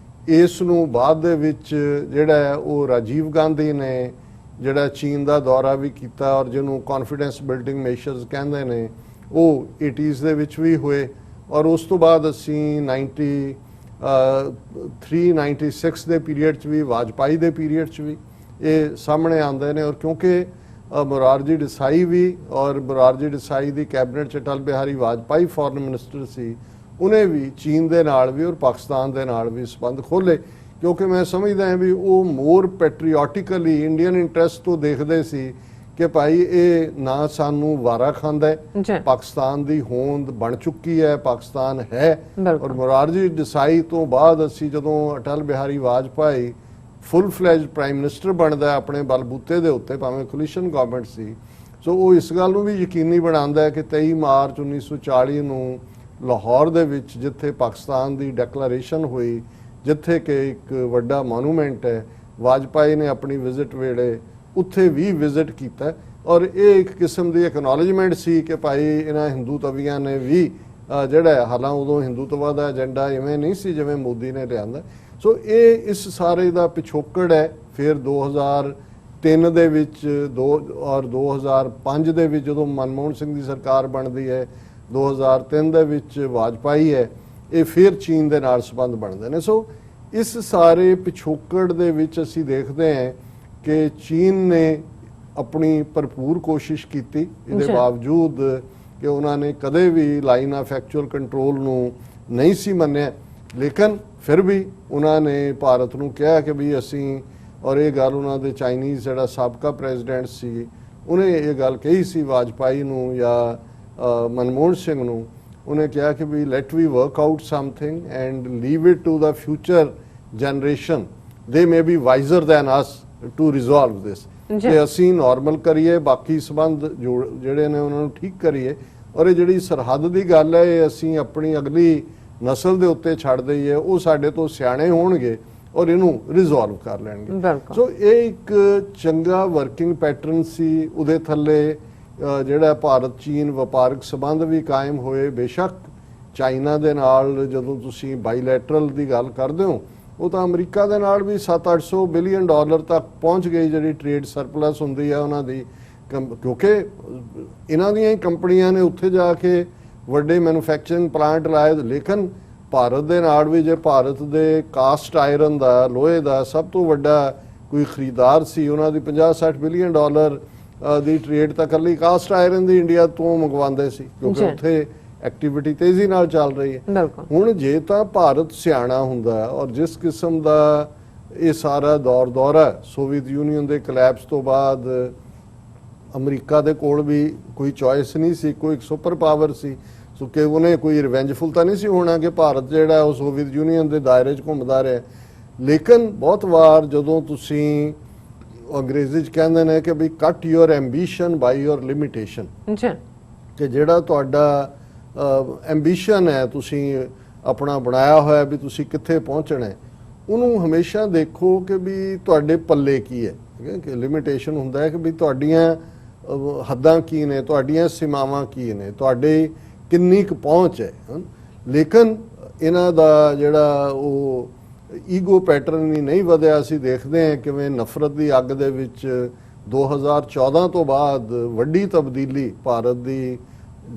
ਇਸ ਨੂੰ ਬਾਅਦ ਦੇ ਵਿੱਚ ਜਿਹੜਾ ਉਹ ਰਾਜੀਵ ਗਾਂਧੀ ਨੇ ਜਿਹੜਾ ਚੀਨ ਦਾ ਦੌਰਾ ਵੀ ਕੀਤਾ ਔਰ ਜਿਹਨੂੰ ਕੌਨਫੀਡੈਂਸ ਬਿਲਡਿੰਗ ਮੇਸ਼ਰਸ ਕਹਿੰਦੇ ਨੇ, ਉਹ 80s ਦੇ ਵਿੱਚ ਵੀ ਹੋਏ। ਔਰ ਉਸ ਤੋਂ ਬਾਅਦ ਅਸੀਂ 93-96 ਦੇ ਪੀਰੀਅਡ 'ਚ ਵੀ, ਵਾਜਪਾਈ ਦੇ ਪੀਰੀਅਡ 'ਚ ਵੀ ਇਹ ਸਾਹਮਣੇ ਆਉਂਦੇ ਨੇ। ਔਰ ਕਿਉਂਕਿ ਮੁਰਾਰਜੀ ਦੇਸਾਈ ਵੀ ਔਰ ਮੁਰਾਰਜੀ ਦੇਸਾਈ ਦੀ ਕੈਬਨਿਟ 'ਚ ਅਟਲ ਬਿਹਾਰੀ ਵਾਜਪਾਈ ਫੋਰਨ ਮਿਨਿਸਟਰ ਸੀ, ਉਹਨੇ ਵੀ ਚੀਨ ਦੇ ਨਾਲ ਵੀ ਔਰ ਪਾਕਿਸਤਾਨ ਦੇ ਨਾਲ ਵੀ ਸੰਬੰਧ ਖੋਲ੍ਹੇ, ਕਿਉਂਕਿ ਮੈਂ ਸਮਝਦਾ ਹਾਂ ਵੀ ਉਹ ਮੋਰ ਪੈਟਰੀਓਟਿਕਲੀ ਇੰਡੀਅਨ ਇੰਟਰਸਟ ਤੋਂ ਦੇਖਦੇ ਸੀ ਕਿ ਭਾਈ ਇਹ ਨਾ ਸਾਨੂੰ ਵਾਰਾ ਖਾਂਦਾ ਹੈ, ਪਾਕਿਸਤਾਨ ਦੀ ਹੋਂਦ ਬਣ ਚੁੱਕੀ ਹੈ, ਪਾਕਿਸਤਾਨ ਹੈ। ਔਰ ਮੁਰਾਰਜੀ ਦੇਸਾਈ ਤੋਂ ਬਾਅਦ ਅਸੀਂ ਜਦੋਂ ਅਟਲ ਬਿਹਾਰੀ ਵਾਜਪਾਈ ਫੁੱਲ ਫਲੈਜਡ ਪ੍ਰਾਈਮ ਮਿਨਿਸਟਰ ਬਣਦਾ ਆਪਣੇ ਬਲਬੂਤੇ ਦੇ ਉੱਤੇ, ਭਾਵੇਂ ਕੋਲੀਸ਼ਨ ਗਵਰਨਮੈਂਟ ਸੀ, ਸੋ ਉਹ ਇਸ ਗੱਲ ਨੂੰ ਵੀ ਯਕੀਨੀ ਬਣਾਉਂਦਾ ਹੈ ਕਿ 23 ਮਾਰਚ 1940 ਨੂੰ ਲਾਹੌਰ ਦੇ ਵਿੱਚ ਜਿੱਥੇ ਪਾਕਿਸਤਾਨ ਦੀ ਡੈਕਲੇਰੇਸ਼ਨ ਹੋਈ, ਜਿੱਥੇ ਕਿ ਇੱਕ ਵੱਡਾ ਮੋਨੂਮੈਂਟ ਹੈ, ਵਾਜਪਾਈ ਨੇ ਆਪਣੀ ਵਿਜ਼ਿਟ ਵੇਲੇ ਉੱਥੇ ਵੀ ਵਿਜ਼ਿਟ ਕੀਤਾ। ਔਰ ਇਹ ਇੱਕ ਕਿਸਮ ਦੀ ਐਕਨੋਲਜਮੈਂਟ ਸੀ ਕਿ ਭਾਈ ਇਹਨਾਂ ਹਿੰਦੂ ਤਵੀਆਂ ਨੇ ਵੀ ਜਿਹੜਾ, ਹਾਲਾਂ ਉਦੋਂ ਹਿੰਦੂਤਵਾ ਦਾ ਏਜੰਡਾ ਇਵੇਂ ਨਹੀਂ ਸੀ ਜਿਵੇਂ ਮੋਦੀ ਨੇ ਲਿਆਂਦਾ। ਸੋ ਇਹ ਇਸ ਸਾਰੇ ਦਾ ਪਿਛੋਕੜ ਹੈ। ਫਿਰ 2003 ਦੇ ਵਿੱਚ ਔਰ 2005 ਦੇ ਵਿੱਚ ਜਦੋਂ ਮਨਮੋਹਨ ਸਿੰਘ ਦੀ ਸਰਕਾਰ ਬਣਦੀ ਹੈ, 2003 ਦੇ ਵਿੱਚ ਵਾਜਪਾਈ ਹੈ, ਇਹ ਫਿਰ ਚੀਨ ਦੇ ਨਾਲ ਸੰਬੰਧ ਬਣਦੇ ਨੇ। ਸੋ ਇਸ ਸਾਰੇ ਪਿਛੋਕੜ ਦੇ ਵਿੱਚ ਅਸੀਂ ਦੇਖਦੇ ਹਾਂ ਕਿ ਚੀਨ ਨੇ ਆਪਣੀ ਭਰਪੂਰ ਕੋਸ਼ਿਸ਼ ਕੀਤੀ, ਇਹਦੇ ਬਾਵਜੂਦ ਕਿ ਉਹਨਾਂ ਨੇ ਕਦੇ ਵੀ ਲਾਈਨ ਆਫ ਐਕਚੁਅਲ ਕੰਟਰੋਲ ਨੂੰ ਨਹੀਂ ਸੀ ਮੰਨਿਆ, ਲੇਕਿਨ ਫਿਰ ਵੀ ਉਹਨਾਂ ਨੇ ਭਾਰਤ ਨੂੰ ਕਿਹਾ ਕਿ ਵੀ ਅਸੀਂ, ਔਰ ਇਹ ਗੱਲ ਉਹਨਾਂ ਦੇ ਚਾਈਨੀਜ਼ ਜਿਹੜਾ ਸਾਬਕਾ ਪ੍ਰੈਜ਼ੀਡੈਂਟ ਸੀ, ਉਹਨੇ ਇਹ ਗੱਲ ਕਹੀ ਸੀ ਵਾਜਪਾਈ ਨੂੰ ਜਾਂ ਮਨਮੋਹਨ ਸਿੰਘ ਨੂੰ, ਉਹਨੇ ਕਿਹਾ ਕਿ we let we work out something and leave it to the future generation, they may be wiser than us to resolve this, ਕਿ ਅਸੀਂ ਨਾਰਮਲ ਕਰੀਏ, ਬਾਕੀ ਸੰਬੰਧ ਜਿਹੜੇ ਨੇ ਉਹਨਾਂ ਨੂੰ ਠੀਕ ਕਰੀਏ, ਔਰ ਇਹ ਜਿਹੜੀ ਸਰਹੱਦ ਦੀ ਗੱਲ ਹੈ ਇਹ ਅਸੀਂ ਆਪਣੀ ਅਗਲੀ ਨਸਲ ਦੇ ਉੱਤੇ ਛੱਡ ਦਈਏ, ਉਹ ਸਾਡੇ ਤੋਂ ਸਿਆਣੇ ਹੋਣਗੇ ਔਰ ਇਹਨੂੰ ਰਿਜ਼ੋਲਵ ਕਰ ਲੈਣਗੇ। ਸੋ ਇਹ ਇੱਕ ਚੰਗਾ ਵਰਕਿੰਗ ਪੈਟਰਨ ਸੀ। ਉਹਦੇ ਥੱਲੇ ਜਿਹੜਾ ਭਾਰਤ ਚੀਨ ਵਪਾਰਕ ਸੰਬੰਧ ਵੀ ਕਾਇਮ ਹੋਏ। ਬੇਸ਼ੱਕ ਚਾਈਨਾ ਦੇ ਨਾਲ ਜਦੋਂ ਤੁਸੀਂ ਬਾਈਲੈਟਰਲ ਦੀ ਗੱਲ ਕਰਦੇ ਹੋ, ਉਹ ਤਾਂ ਅਮਰੀਕਾ ਦੇ ਨਾਲ ਵੀ 700-800 ਬਿਲੀਅਨ ਡਾਲਰ ਤੱਕ ਪਹੁੰਚ ਗਈ ਜਿਹੜੀ ਟ੍ਰੇਡ ਸਰਪਲਸ ਹੁੰਦੀ ਹੈ ਉਹਨਾਂ ਦੀ, ਕਿਉਂਕਿ ਇਹਨਾਂ ਦੀਆਂ ਹੀ ਕੰਪਨੀਆਂ ਨੇ ਉੱਥੇ ਜਾ ਕੇ ਵੱਡੇ ਮੈਨੂਫੈਕਚਰਿੰਗ ਪਲਾਂਟ ਲਾਏ। ਲੇਕਿਨ ਭਾਰਤ ਦੇ ਨਾਲ ਵੀ, ਜੇ ਭਾਰਤ ਦੇ ਕਾਸਟ ਆਇਰਨ ਦਾ, ਲੋਹੇ ਦਾ ਸਭ ਤੋਂ ਵੱਡਾ ਕੋਈ ਖਰੀਦਦਾਰ ਸੀ, ਉਹਨਾਂ ਦੀ 50-60 ਬਿਲੀਅਨ ਡਾਲਰ ਦੀ ਟ੍ਰੇਡ ਤਾਂ ਇਕੱਲੀ ਕਾਸਟ ਆਇਰਨ ਦੀ ਇੰਡੀਆ ਤੋਂ ਮੰਗਵਾਉਂਦੇ ਸੀ, ਕਿਉਂਕਿ ਉੱਥੇ ਐਕਟੀਵਿਟੀ ਤੇਜ਼ੀ ਨਾਲ ਚੱਲ ਰਹੀ ਹੈ। ਹੁਣ ਜੇ ਤਾਂ ਭਾਰਤ ਸਿਆਣਾ ਹੁੰਦਾ ਔਰ ਜਿਸ ਕਿਸਮ ਦਾ ਇਹ ਸਾਰਾ ਦੌਰਾ ਸੋਵੀਅਤ ਯੂਨੀਅਨ ਦੇ ਕਲੈਪਸ ਤੋਂ ਬਾਅਦ ਅਮਰੀਕਾ ਦੇ ਕੋਲ ਵੀ ਕੋਈ ਚੋਇਸ ਨਹੀਂ ਸੀ, ਕੋਈ ਇੱਕ ਸੁਪਰ ਪਾਵਰ ਸੀ, ਸੋ ਕਿ ਉਹਨੇ ਕੋਈ ਰਿਵੈਂਜਫੁਲ ਤਾਂ ਨਹੀਂ ਸੀ ਹੋਣਾ ਕਿ ਭਾਰਤ ਜਿਹੜਾ ਉਹ ਸੋਵੀਅਤ ਯੂਨੀਅਨ ਦੇ ਦਾਇਰੇ 'ਚ ਘੁੰਮਦਾ ਰਿਹਾ। ਲੇਕਿਨ ਬਹੁਤ ਵਾਰ ਜਦੋਂ ਤੁਸੀਂ ਅੰਗਰੇਜ਼ੀ 'ਚ ਕਹਿੰਦੇ ਨੇ ਕਿ ਵੀ ਕੱਟ your ambition by your limitation, ਕਿ ਜਿਹੜਾ ਤੁਹਾਡਾ ਐਂਬੀਸ਼ਨ ਹੈ, ਤੁਸੀਂ ਆਪਣਾ ਬਣਾਇਆ ਹੋਇਆ ਵੀ ਤੁਸੀਂ ਕਿੱਥੇ ਪਹੁੰਚਣਾ ਹੈ, ਉਹਨੂੰ ਹਮੇਸ਼ਾ ਦੇਖੋ ਕਿ ਵੀ ਤੁਹਾਡੇ ਪੱਲੇ ਕੀ ਹੈ। ਕਿ ਲਿਮਿਟੇਸ਼ਨ ਹੁੰਦਾ ਹੈ ਕਿ ਵੀ ਤੁਹਾਡੀਆਂ ਹੱਦਾਂ ਕੀ ਨੇ, ਤੁਹਾਡੀਆਂ ਸੀਮਾਵਾਂ ਕੀ ਨੇ, ਤੁਹਾਡੇ ਕਿੰਨੀ ਕੁ ਪਹੁੰਚ ਹੈ। ਲੇਕਿਨ ਇਹਨਾਂ ਦਾ ਜਿਹੜਾ ਉਹ ਈਗੋ ਪੈਟਰਨ ਹੀ ਨਹੀਂ ਵਧਿਆ। ਅਸੀਂ ਦੇਖਦੇ ਹਾਂ ਕਿਵੇਂ ਨਫ਼ਰਤ ਦੀ ਅੱਗ ਦੇ ਵਿੱਚ 2014 ਤੋਂ ਬਾਅਦ ਵੱਡੀ ਤਬਦੀਲੀ ਭਾਰਤ ਦੀ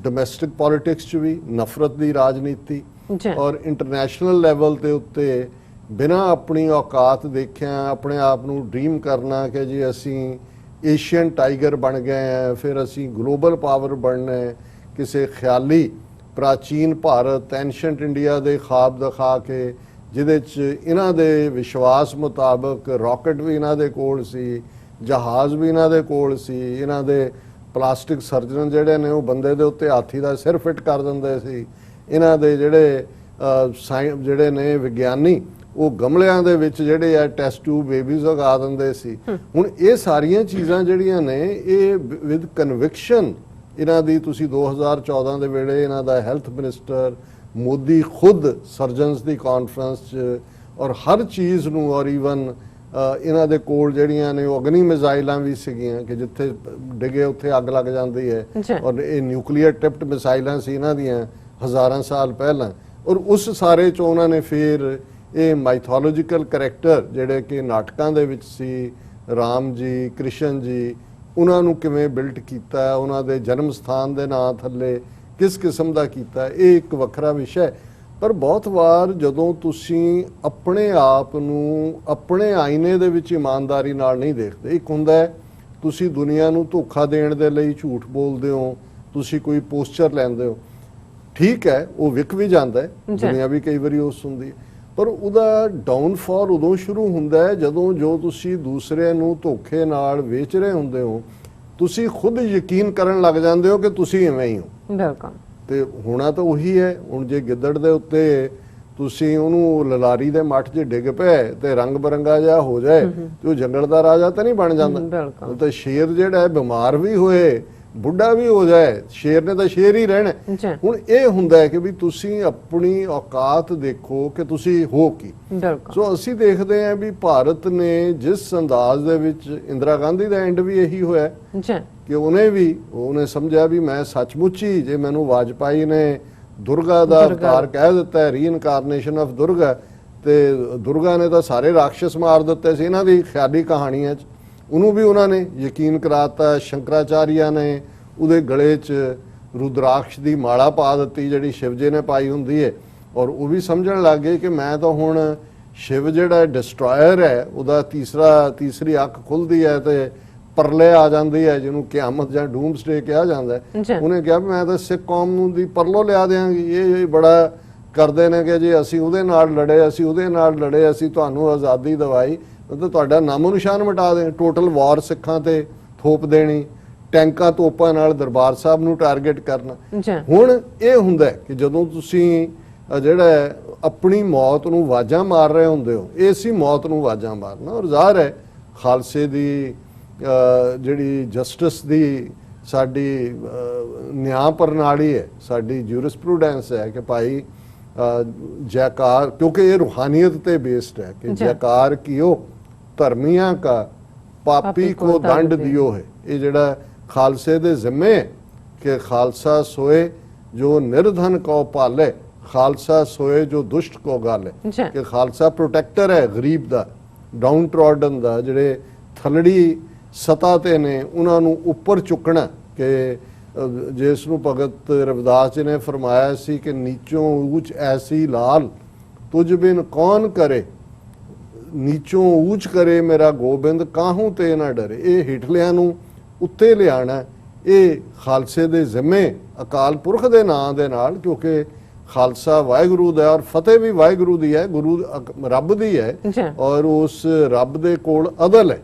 ਡੋਮੈਸਟਿਕ ਪੋਲਿਟਿਕਸ 'ਚ ਵੀ, ਨਫ਼ਰਤ ਦੀ ਰਾਜਨੀਤੀ ਔਰ ਇੰਟਰਨੈਸ਼ਨਲ ਲੈਵਲ ਦੇ ਉੱਤੇ ਬਿਨਾਂ ਆਪਣੀ ਔਕਾਤ ਦੇਖਿਆ ਆਪਣੇ ਆਪ ਨੂੰ ਡ੍ਰੀਮ ਕਰਨਾ ਕਿ ਜੀ ਅਸੀਂ ਏਸ਼ੀਅਨ ਟਾਈਗਰ ਬਣ ਗਏ ਹਾਂ, ਫਿਰ ਅਸੀਂ ਗਲੋਬਲ ਪਾਵਰ ਬਣਨਾ ਹੈ, ਕਿਸੇ ਖਿਆਲੀ ਪ੍ਰਾਚੀਨ ਭਾਰਤ ਐਂਸ਼ੀਅੰਟ ਇੰਡੀਆ ਦੇ ਖਾਬ ਦਿਖਾ ਕੇ, ਜਿਹਦੇ 'ਚ ਇਹਨਾਂ ਦੇ ਵਿਸ਼ਵਾਸ ਮੁਤਾਬਕ ਰਾਕਟ ਵੀ ਇਹਨਾਂ ਦੇ ਕੋਲ ਸੀ, ਜਹਾਜ਼ ਵੀ ਇਹਨਾਂ ਦੇ ਕੋਲ ਸੀ, ਇਹਨਾਂ ਦੇ ਪਲਾਸਟਿਕ ਸਰਜਨ ਜਿਹੜੇ ਨੇ ਉਹ ਬੰਦੇ ਦੇ ਉੱਤੇ ਹਾਥੀ ਦਾ ਸਿਰ ਫਿੱਟ ਕਰ ਦਿੰਦੇ ਸੀ, ਇਹਨਾਂ ਦੇ ਜਿਹੜੇ ਨੇ ਵਿਗਿਆਨੀ ਉਹ ਗਮਲਿਆਂ ਦੇ ਵਿੱਚ ਜਿਹੜੇ ਆ ਟੈਸਟ ਟਿਊਬ ਬੇਬੀਜ਼ ਉਗਾ ਦਿੰਦੇ ਸੀ। ਹੁਣ ਇਹ ਸਾਰੀਆਂ ਚੀਜ਼ਾਂ ਜਿਹੜੀਆਂ ਨੇ ਇਹ ਵਿਦ ਕਨਵਿਕਸ਼ਨ ਇਹਨਾਂ ਦੀ, ਤੁਸੀਂ 2014 ਦੇ ਵੇਲੇ ਇਹਨਾਂ ਦਾ ਹੈਲਥ ਮਿਨਿਸਟਰ ਮੋਦੀ ਖੁਦ ਸਰਜਨਸ ਦੀ ਕਾਨਫਰੰਸ 'ਚ ਔਰ ਹਰ ਚੀਜ਼ ਨੂੰ, ਔਰ ਈਵਨ ਇਹਨਾਂ ਦੇ ਕੋਲ ਜਿਹੜੀਆਂ ਨੇ ਉਹ ਅਗਨੀ ਮਿਜ਼ਾਈਲਾਂ ਵੀ ਸੀਗੀਆਂ ਕਿ ਜਿੱਥੇ ਡਿੱਗੇ ਉੱਥੇ ਅੱਗ ਲੱਗ ਜਾਂਦੀ ਹੈ ਔਰ ਇਹ ਨਿਊਕਲੀਅਰ ਟਿਪਡ ਮਿਜ਼ਾਈਲਾਂ ਸੀ ਇਹਨਾਂ ਦੀਆਂ ਹਜ਼ਾਰਾਂ ਸਾਲ ਪਹਿਲਾਂ। ਔਰ ਉਸ ਸਾਰੇ ਚੋਂ ਉਹਨਾਂ ਨੇ ਫਿਰ ਇਹ ਮਾਈਥੋਲੋਜੀਕਲ ਕਰੈਕਟਰ ਜਿਹੜੇ ਕਿ ਨਾਟਕਾਂ ਦੇ ਵਿੱਚ ਸੀ, ਰਾਮ ਜੀ, ਕ੍ਰਿਸ਼ਨ ਜੀ, ਉਹਨਾਂ ਨੂੰ ਕਿਵੇਂ ਬਿਲਟ ਕੀਤਾ, ਉਹਨਾਂ ਦੇ ਜਨਮ ਸਥਾਨ ਦੇ ਨਾਂ ਥੱਲੇ ਕਿਸ ਕਿਸਮ ਦਾ ਕੀਤਾ, ਇਹ ਇੱਕ ਵੱਖਰਾ ਵਿਸ਼ਾ ਹੈ। ਪਰ ਬਹੁਤ ਵਾਰ ਜਦੋਂ ਤੁਸੀਂ ਆਪਣੇ ਆਪ ਨੂੰ ਆਪਣੇ ਆਈਨੇ ਦੇ ਵਿੱਚ ਇਮਾਨਦਾਰੀ ਨਾਲ ਨਹੀਂ ਦੇਖਦੇ, ਇੱਕ ਹੁੰਦਾ ਹੈ ਤੁਸੀਂ ਦੁਨੀਆ ਨੂੰ ਧੋਖਾ ਦੇਣ ਦੇ ਲਈ ਝੂਠ ਬੋਲਦੇ ਹੋ, ਤੁਸੀਂ ਕੋਈ ਪੋਸਚਰ ਲੈਂਦੇ ਹੋ, ਠੀਕ ਹੈ, ਉਹ ਵਿਕ ਵੀ ਜਾਂਦਾ ਹੈ, ਦੁਨੀਆ ਵੀ ਕਈ ਵਾਰੀ ਉਸ ਹੁੰਦੀ ਹੈ, ਪਰ ਉਹਦਾ ਡਾਊਨਫਾਲ ਉਦੋਂ ਸ਼ੁਰੂ ਹੁੰਦਾ ਹੈ ਜਦੋਂ ਜੋ ਤੁਸੀਂ ਦੂਸਰੇ ਨੂੰ ਧੋਖੇ ਨਾਲ ਵੇਚ ਰਹੇ ਹੁੰਦੇ ਹੋ, ਤੁਸੀਂ ਖੁਦ ਯਕੀਨ ਕਰਨ ਲੱਗ ਜਾਂਦੇ ਹੋ ਕਿ ਤੁਸੀਂ ਐਵੇਂ ਹੀ ਹੋ। ਬਿਲਕੁਲ। ਤੇ ਹੋਣਾ ਤਾਂ ਉਹੀ ਹੈ। ਹੁਣ ਜੇ ਗਿੱਦੜ ਦੇ ਉੱਤੇ ਤੁਸੀਂ ਉਹਨੂੰ ਲਲਾਰੀ ਦੇ ਮੱਠ 'ਚ ਡਿੱਗ ਪਏ ਤੇ ਰੰਗ ਬਰੰਗਾ ਜਿਹਾ ਹੋ ਜਾਏ ਤੇ ਉਹ ਜੰਗਲ ਦਾ ਰਾਜਾ ਤਾਂ ਨਹੀਂ ਬਣ ਜਾਂਦਾ। ਤਾਂ ਸ਼ੇਰ ਜਿਹੜਾ ਹੈ ਬਿਮਾਰ ਵੀ ਹੋਏ, ਬੁੱਢਾ ਵੀ ਹੋ ਜਾਏ, ਸ਼ੇਰ ਨੇ ਤਾਂ ਸ਼ੇਰ ਹੀ ਰਹਿਣਾ। ਹੁਣ ਇਹ ਹੁੰਦਾ ਹੈ ਕਿ ਵੀ ਤੁਸੀਂ ਆਪਣੀ ਔਕਾਤ ਦੇਖੋ ਕਿ ਤੁਸੀਂ ਹੋ ਕੀ। ਸੋ ਅਸੀਂ ਦੇਖਦੇ ਹਾਂ ਵੀ ਭਾਰਤ ਨੇ ਜਿਸ ਅੰਦਾਜ਼ ਦੇ ਵਿੱਚ, ਇੰਦਰਾ ਗਾਂਧੀ ਦਾ ਐਂਡ ਵੀ ਇਹੀ ਹੋਇਆ ਕਿ ਉਹਨੇ ਸਮਝਿਆ ਵੀ ਮੈਂ ਸੱਚਮੁੱਚ ਹੀ, ਜੇ ਮੈਨੂੰ ਵਾਜਪਾਈ ਨੇ ਦੁਰਗਾ ਦਾ ਅਵਤਾਰ ਕਹਿ ਦਿੱਤਾ ਹੈ, ਰੀਇਨਕਾਰਨੇਸ਼ਨ ਆਫ ਦੁਰਗਾ, ਤੇ ਦੁਰਗਾ ਨੇ ਤਾਂ ਸਾਰੇ ਰਾਖਸ਼ ਮਾਰ ਦਿੱਤੇ ਸੀ ਇਹਨਾਂ ਦੀ ਖਿਆਲੀ ਕਹਾਣੀਆਂ 'ਚ, ਉਹਨੂੰ ਵੀ ਉਹਨਾਂ ਨੇ ਯਕੀਨ ਕਰਾਤਾ। ਸ਼ੰਕਰਾਚਾਰੀਆ ਨੇ ਉਹਦੇ ਗਲੇ 'ਚ ਰੁਦਰਾਕਸ਼ ਦੀ ਮਾਲਾ ਪਾ ਦਿੱਤੀ ਜਿਹੜੀ ਸ਼ਿਵ ਜੀ ਨੇ ਪਾਈ ਹੁੰਦੀ ਹੈ, ਔਰ ਉਹ ਵੀ ਸਮਝਣ ਲੱਗ ਗਏ ਕਿ ਮੈਂ ਤਾਂ ਹੁਣ ਸ਼ਿਵ ਜਿਹੜਾ ਡਿਸਟਰੋਇਰ ਹੈ ਉਹਦਾ ਤੀਸਰੀ ਅੱਖ ਖੁੱਲਦੀ ਹੈ ਤੇ ਪਰਲੇ ਆ ਜਾਂਦੀ ਹੈ, ਜਿਹਨੂੰ ਕਿਆਮਤ ਜਾਂ ਡੂਮਸਡੇ ਕਿਹਾ ਜਾਂਦਾ ਹੈ। ਉਹਨੇ ਕਿਹਾ ਮੈਂ ਤਾਂ ਸਿੱਖ ਕੌਮ ਨੂੰ ਦੀ ਪਰਲੋ ਲਿਆ ਦਿਆਂਗੀ। ਇਹ ਬੜਾ ਕਰਦੇ ਨੇ ਕਿ ਜੇ ਅਸੀਂ ਉਹਦੇ ਨਾਲ ਲੜੇ, ਅਸੀਂ ਉਹਦੇ ਨਾਲ ਲੜੇ, ਅਸੀਂ ਤੁਹਾਨੂੰ ਆਜ਼ਾਦੀ ਦਿਵਾਈ ਤਾਂ ਤੁਹਾਡਾ ਨਾਮੋ ਨਿਸ਼ਾਨ ਮਿਟਾ ਦੇ, ਟੋਟਲ ਵਾਰ ਸਿੱਖਾਂ ਤੇ ਥੋਪ ਦੇਣੀ, ਟੈਂਕਾਂ ਤੋਪਾਂ ਨਾਲ ਦਰਬਾਰ ਸਾਹਿਬ ਨੂੰ ਟਾਰਗੇਟ ਕਰਨਾ। ਹੁਣ ਇਹ ਹੁੰਦਾ ਕਿ ਜਦੋਂ ਤੁਸੀਂ ਜਿਹੜਾ ਆਪਣੀ ਮੌਤ ਨੂੰ ਆਵਾਜ਼ਾਂ ਮਾਰ ਰਹੇ ਹੁੰਦੇ ਹੋ, ਇਹ ਸੀ ਮੌਤ ਨੂੰ ਆਵਾਜ਼ਾਂ ਮਾਰਨਾ। ਔਰ ਜ਼ਾਹਰ ਹੈ ਖਾਲਸੇ ਦੀ ਜਿਹੜੀ ਜਸਟਿਸ ਦੀ ਸਾਡੀ ਨਿਆਂ ਪ੍ਰਣਾਲੀ ਹੈ, ਸਾਡੀ ਜੂਰਿਸਪ੍ਰੂਡੈਂਸ ਹੈ ਕਿ ਭਾਈ ਜੈਕਾਰ, ਕਿਉਂਕਿ ਇਹ ਰੂਹਾਨੀਅਤ ਤੇ ਬੇਸਡ ਹੈ ਕਿ ਜੈਕਾਰ ਕੀਓ ਧਰਮੀਆਂ ਕਾ ਪਾਪੀ ਕੋ ਦੰਡ ਦਿਓ ਹੈ। ਇਹ ਜਿਹੜਾ ਖਾਲਸੇ ਦੇ ਜ਼ਿੰਮੇ ਕਿ ਖਾਲਸਾ ਸੋਏ ਜੋ ਨਿਰਧਨ ਕੋ ਪਾਲੇ, ਖਾਲਸਾ ਸੋਏ ਜੋ ਦੁਸ਼ਟ ਕੋ ਗਾਲੇ, ਕਿ ਖਾਲਸਾ ਪ੍ਰੋਟੈਕਟਰ ਹੈ ਗਰੀਬ ਦਾ, ਡਾਊਨ ਟ੍ਰੋਡਨ ਦਾ, ਜਿਹੜੇ ਥਲੜੀ ਸਤਾ ਤੇ ਨੇ ਉਹਨਾਂ ਨੂੰ ਉੱਪਰ ਚੁੱਕਣਾ। ਕਿ ਜਿਸ ਨੂੰ ਭਗਤ ਰਵਿਦਾਸ ਜੀ ਨੇ ਫਰਮਾਇਆ ਸੀ ਕਿ ਨੀਚੋਂ ਊਚ ਐਸੀ ਲਾਲ ਤੁਝ ਬਿਨ ਕੌਣ ਕਰੇ, ਨੀਚੋਂ ਊਚ ਕਰੇ ਮੇਰਾ ਗੋਬਿੰਦ ਕਾਹੂ ਤੇ ਨਾ ਡਰੇ। ਇਹ ਹੇਠਲਿਆਂ ਨੂੰ ਉੱਤੇ ਲਿਆਣਾ, ਇਹ ਖਾਲਸੇ ਦੇ ਜ਼ਿੰਮੇ ਅਕਾਲ ਪੁਰਖ ਦੇ ਨਾਂ ਦੇ ਨਾਲ, ਕਿਉਂਕਿ ਖਾਲਸਾ ਵਾਹਿਗੁਰੂ ਦਾ ਔਰ ਫਤਿਹ ਵੀ ਵਾਹਿਗੁਰੂ ਦੀ ਹੈ, ਗੁਰੂ ਰੱਬ ਦੀ ਹੈ, ਔਰ ਉਸ ਰੱਬ ਦੇ ਕੋਲ ਅਦਲ ਹੈ।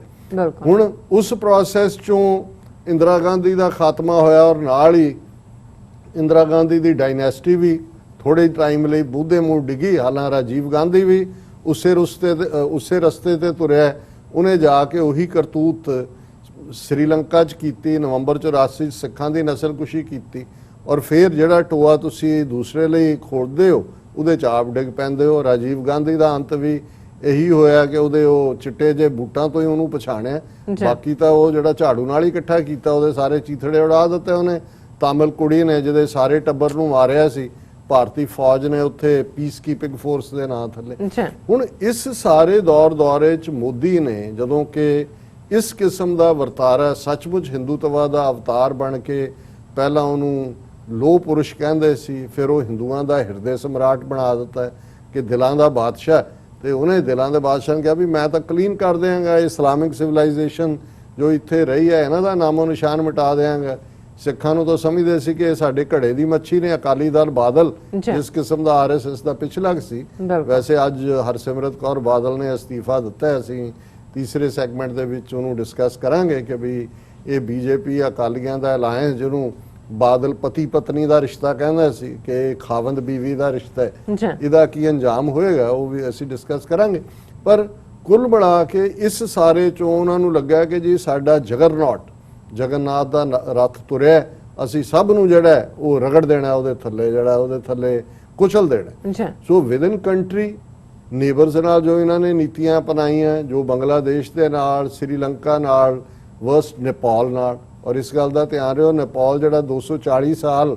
ਹੁਣ ਉਸ ਪ੍ਰੋਸੈਸ ਚੋਂ ਇੰਦਰਾ ਗਾਂਧੀ ਦਾ ਖਾਤਮਾ ਹੋਇਆ ਔਰ ਨਾਲ ਹੀ ਇੰਦਰਾ ਗਾਂਧੀ ਦੀ ਡਾਇਨੈਸਟੀ ਵੀ ਥੋੜੇ ਟਾਈਮ ਲਈ ਬੂਧੇ ਮੂੰਹ ਡਿੱਗੀ। ਹਾਲਾਂ ਰਾਜੀਵ ਗਾਂਧੀ ਵੀ ਉਸੇ ਰਸਤੇ ਤੇ ਤੁਰਿਆ। ਉਹਨੇ ਜਾ ਕੇ ਉਹੀ ਕਰਤੂਤ ਸ੍ਰੀਲੰਕਾ 'ਚ ਕੀਤੀ, ਨਵੰਬਰ 84 ਸਿੱਖਾਂ ਦੀ ਨਸਲਕੁਸ਼ੀ ਕੀਤੀ, ਔਰ ਫਿਰ ਜਿਹੜਾ ਟੋਆ ਤੁਸੀਂ ਦੂਸਰੇ ਲਈ ਖੋਦਦੇ ਹੋ ਉਹਦੇ 'ਚ ਆਪ ਡਿੱਗ ਪੈਂਦੇ ਹੋ। ਰਾਜੀਵ ਗਾਂਧੀ ਦਾ ਅੰਤ ਵੀ ਇਹੀ ਹੋਇਆ ਕਿ ਉਹਦੇ ਉਹ ਚਿੱਟੇ ਜਿਹੇ ਬੂਟਾਂ ਤੋਂ ਹੀ ਉਹਨੂੰ ਪਛਾਣਿਆ, ਬਾਕੀ ਤਾਂ ਉਹ ਜਿਹੜਾ ਝਾੜੂ ਨਾਲ ਹੀ ਇਕੱਠਾ ਕੀਤਾ, ਉਹਦੇ ਸਾਰੇ ਚੀਥੜੇ ਉਡਾ ਦਿੱਤੇ ਉਹਨੇ। ਤਾਮਿਲ ਕੁੜੀ ਨੇ ਜਿਹਦੇ ਸਾਰੇ ਟੱਬਰ ਨੂੰ ਮਾਰਿਆ ਸੀ, ਭਾਰਤੀ ਫੌਜ ਨੇ ਉੱਥੇ ਪੀਸ ਕੀਪਿੰਗ ਫੋਰਸ ਦੇ ਨਾਂ ਥੱਲੇ। ਹੁਣ ਇਸ ਸਾਰੇ ਦੌਰੇ 'ਚ ਮੋਦੀ ਨੇ ਜਦੋਂ ਕਿ ਇਸ ਕਿਸਮ ਦਾ ਵਰਤਾਰਾ ਸੱਚਮੁੱਚ ਹਿੰਦੂਤਵਾ ਦਾ ਅਵਤਾਰ ਬਣ ਕੇ, ਪਹਿਲਾਂ ਉਹਨੂੰ ਲੋਹ ਪੁਰਸ਼ ਕਹਿੰਦੇ ਸੀ, ਫਿਰ ਉਹ ਹਿੰਦੂਆਂ ਦਾ ਹਿਰਦੇ ਸਮਰਾਟ ਬਣਾ ਦਿੱਤਾ ਕਿ ਦਿਲਾਂ ਦਾ ਬਾਦਸ਼ਾਹ, ਤੇ ਉਹਨੇ ਦਿਲਾਂ ਦੇ ਬਾਦਸ਼ਾਹ ਨੇ ਕਿਹਾ ਵੀ ਮੈਂ ਤਾਂ ਕਲੀਨ ਕਰ ਦਿਆਂਗਾ ਇਸਲਾਮਿਕ ਸਿਵਲਾਈਜੇਸ਼ਨ ਜੋ ਇੱਥੇ ਰਹੀ ਹੈ, ਇਹਨਾਂ ਦਾ ਨਾਮੋ ਨਿਸ਼ਾਨ ਮਿਟਾ ਦਿਆਂਗਾ। ਸਿੱਖਾਂ ਨੂੰ ਤਾਂ ਸਮਝਦੇ ਸੀ ਕਿ ਇਹ ਸਾਡੇ ਘੜੇ ਦੀ ਮੱਛੀ ਨੇ। ਅਕਾਲੀ ਦਲ ਬਾਦਲ ਜਿਸ ਕਿਸਮ ਦਾ RSS ਦਾ ਪਿਛਲਗ ਸੀ, ਵੈਸੇ ਅੱਜ ਹਰਸਿਮਰਤ ਕੌਰ ਬਾਦਲ ਨੇ ਅਸਤੀਫਾ ਦਿੱਤਾ। ਅਸੀਂ ਤੀਸਰੇ ਸੈਗਮੈਂਟ ਦੇ ਵਿੱਚ ਉਹਨੂੰ ਡਿਸਕਸ ਕਰਾਂਗੇ ਕਿ ਵੀ ਇਹ BJP ਅਕਾਲੀਆਂ ਦਾ ਅਲਾਇੰਸ, ਜਿਹਨੂੰ ਬਾਦਲ ਪਤੀ ਪਤਨੀ ਦਾ ਰਿਸ਼ਤਾ ਕਹਿੰਦਾ ਸੀ ਕਿ ਖਾਵੰਦ ਬੀਵੀ ਦਾ ਰਿਸ਼ਤਾ ਹੈ, ਇਹਦਾ ਕੀ ਅੰਜਾਮ ਹੋਏਗਾ ਉਹ ਵੀ ਅਸੀਂ ਡਿਸਕਸ ਕਰਾਂਗੇ। ਪਰ ਕੁੱਲ ਮਿਲਾ ਕੇ ਇਸ ਸਾਰੇ ਚੋਂ ਉਹਨਾਂ ਨੂੰ ਲੱਗਾ ਕਿ ਜੀ ਸਾਡਾ ਜਗਨਨਾਥ ਦਾ ਰੱਥ ਤੁਰਿਆ, ਅਸੀਂ ਸਭ ਨੂੰ ਜਿਹੜਾ ਉਹ ਰਗੜ ਦੇਣਾ, ਉਹਦੇ ਥੱਲੇ ਕੁਚਲ ਦੇਣਾ। ਸੋ ਵਿਦਨ ਕੰਟਰੀ ਨੇਬਰਸ ਨਾਲ ਜੋ ਇਹਨਾਂ ਨੇ ਨੀਤੀਆਂ ਅਪਣਾਈਆਂ, ਜੋ ਬੰਗਲਾਦੇਸ਼ ਦੇ ਨਾਲ, ਸ੍ਰੀਲੰਕਾ ਨਾਲ, ਵਰਸਟ ਨੇਪਾਲ ਨਾਲ। ਔਰ ਇਸ ਗੱਲ ਦਾ ਧਿਆਨ ਰੱਖੋ, ਨੇਪਾਲ ਜਿਹੜਾ 240 ਸਾਲ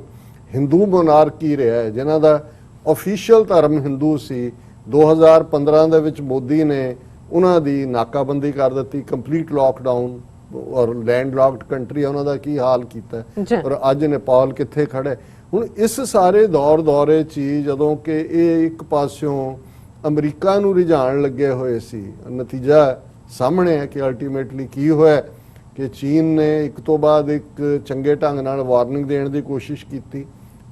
ਹਿੰਦੂ ਮੋਨਾਰਕੀ ਰਿਹਾ ਹੈ, ਜਿਨ੍ਹਾਂ ਦਾ ਆਫੀਸ਼ੀਅਲ ਧਰਮ ਹਿੰਦੂ ਸੀ, 2015 ਦੇ ਵਿੱਚ ਮੋਦੀ ਨੇ ਉਹਨਾਂ ਦੀ ਨਾਕਾਬੰਦੀ ਕਰ ਦਿੱਤੀ, ਕੰਪਲੀਟ ਲਾਕਡਾਊਨ, ਔਰ ਲੈਂਡ ਲੌਕਡ ਕੰਟਰੀ ਉਹਨਾਂ ਦਾ ਕੀ ਹਾਲ ਕੀਤਾ। ਔਰ ਅੱਜ ਨੇਪਾਲ ਕਿੱਥੇ ਖੜਾ। ਹੁਣ ਇਸ ਸਾਰੇ ਦੌਰੇ 'ਚ ਜਦੋਂ ਕਿ ਇਹ ਇੱਕ ਪਾਸਿਓਂ ਅਮਰੀਕਾ ਨੂੰ ਰਿਝਾਉਣ ਲੱਗੇ ਹੋਏ ਸੀ, ਨਤੀਜਾ ਸਾਹਮਣੇ ਹੈ ਕਿ ਅਲਟੀਮੇਟਲੀ ਕੀ ਹੋਇਆ ਕਿ ਚੀਨ ਨੇ ਇੱਕ ਤੋਂ ਬਾਅਦ ਇੱਕ ਚੰਗੇ ਢੰਗ ਨਾਲ ਵਾਰਨਿੰਗ ਦੇਣ ਦੀ ਕੋਸ਼ਿਸ਼ ਕੀਤੀ,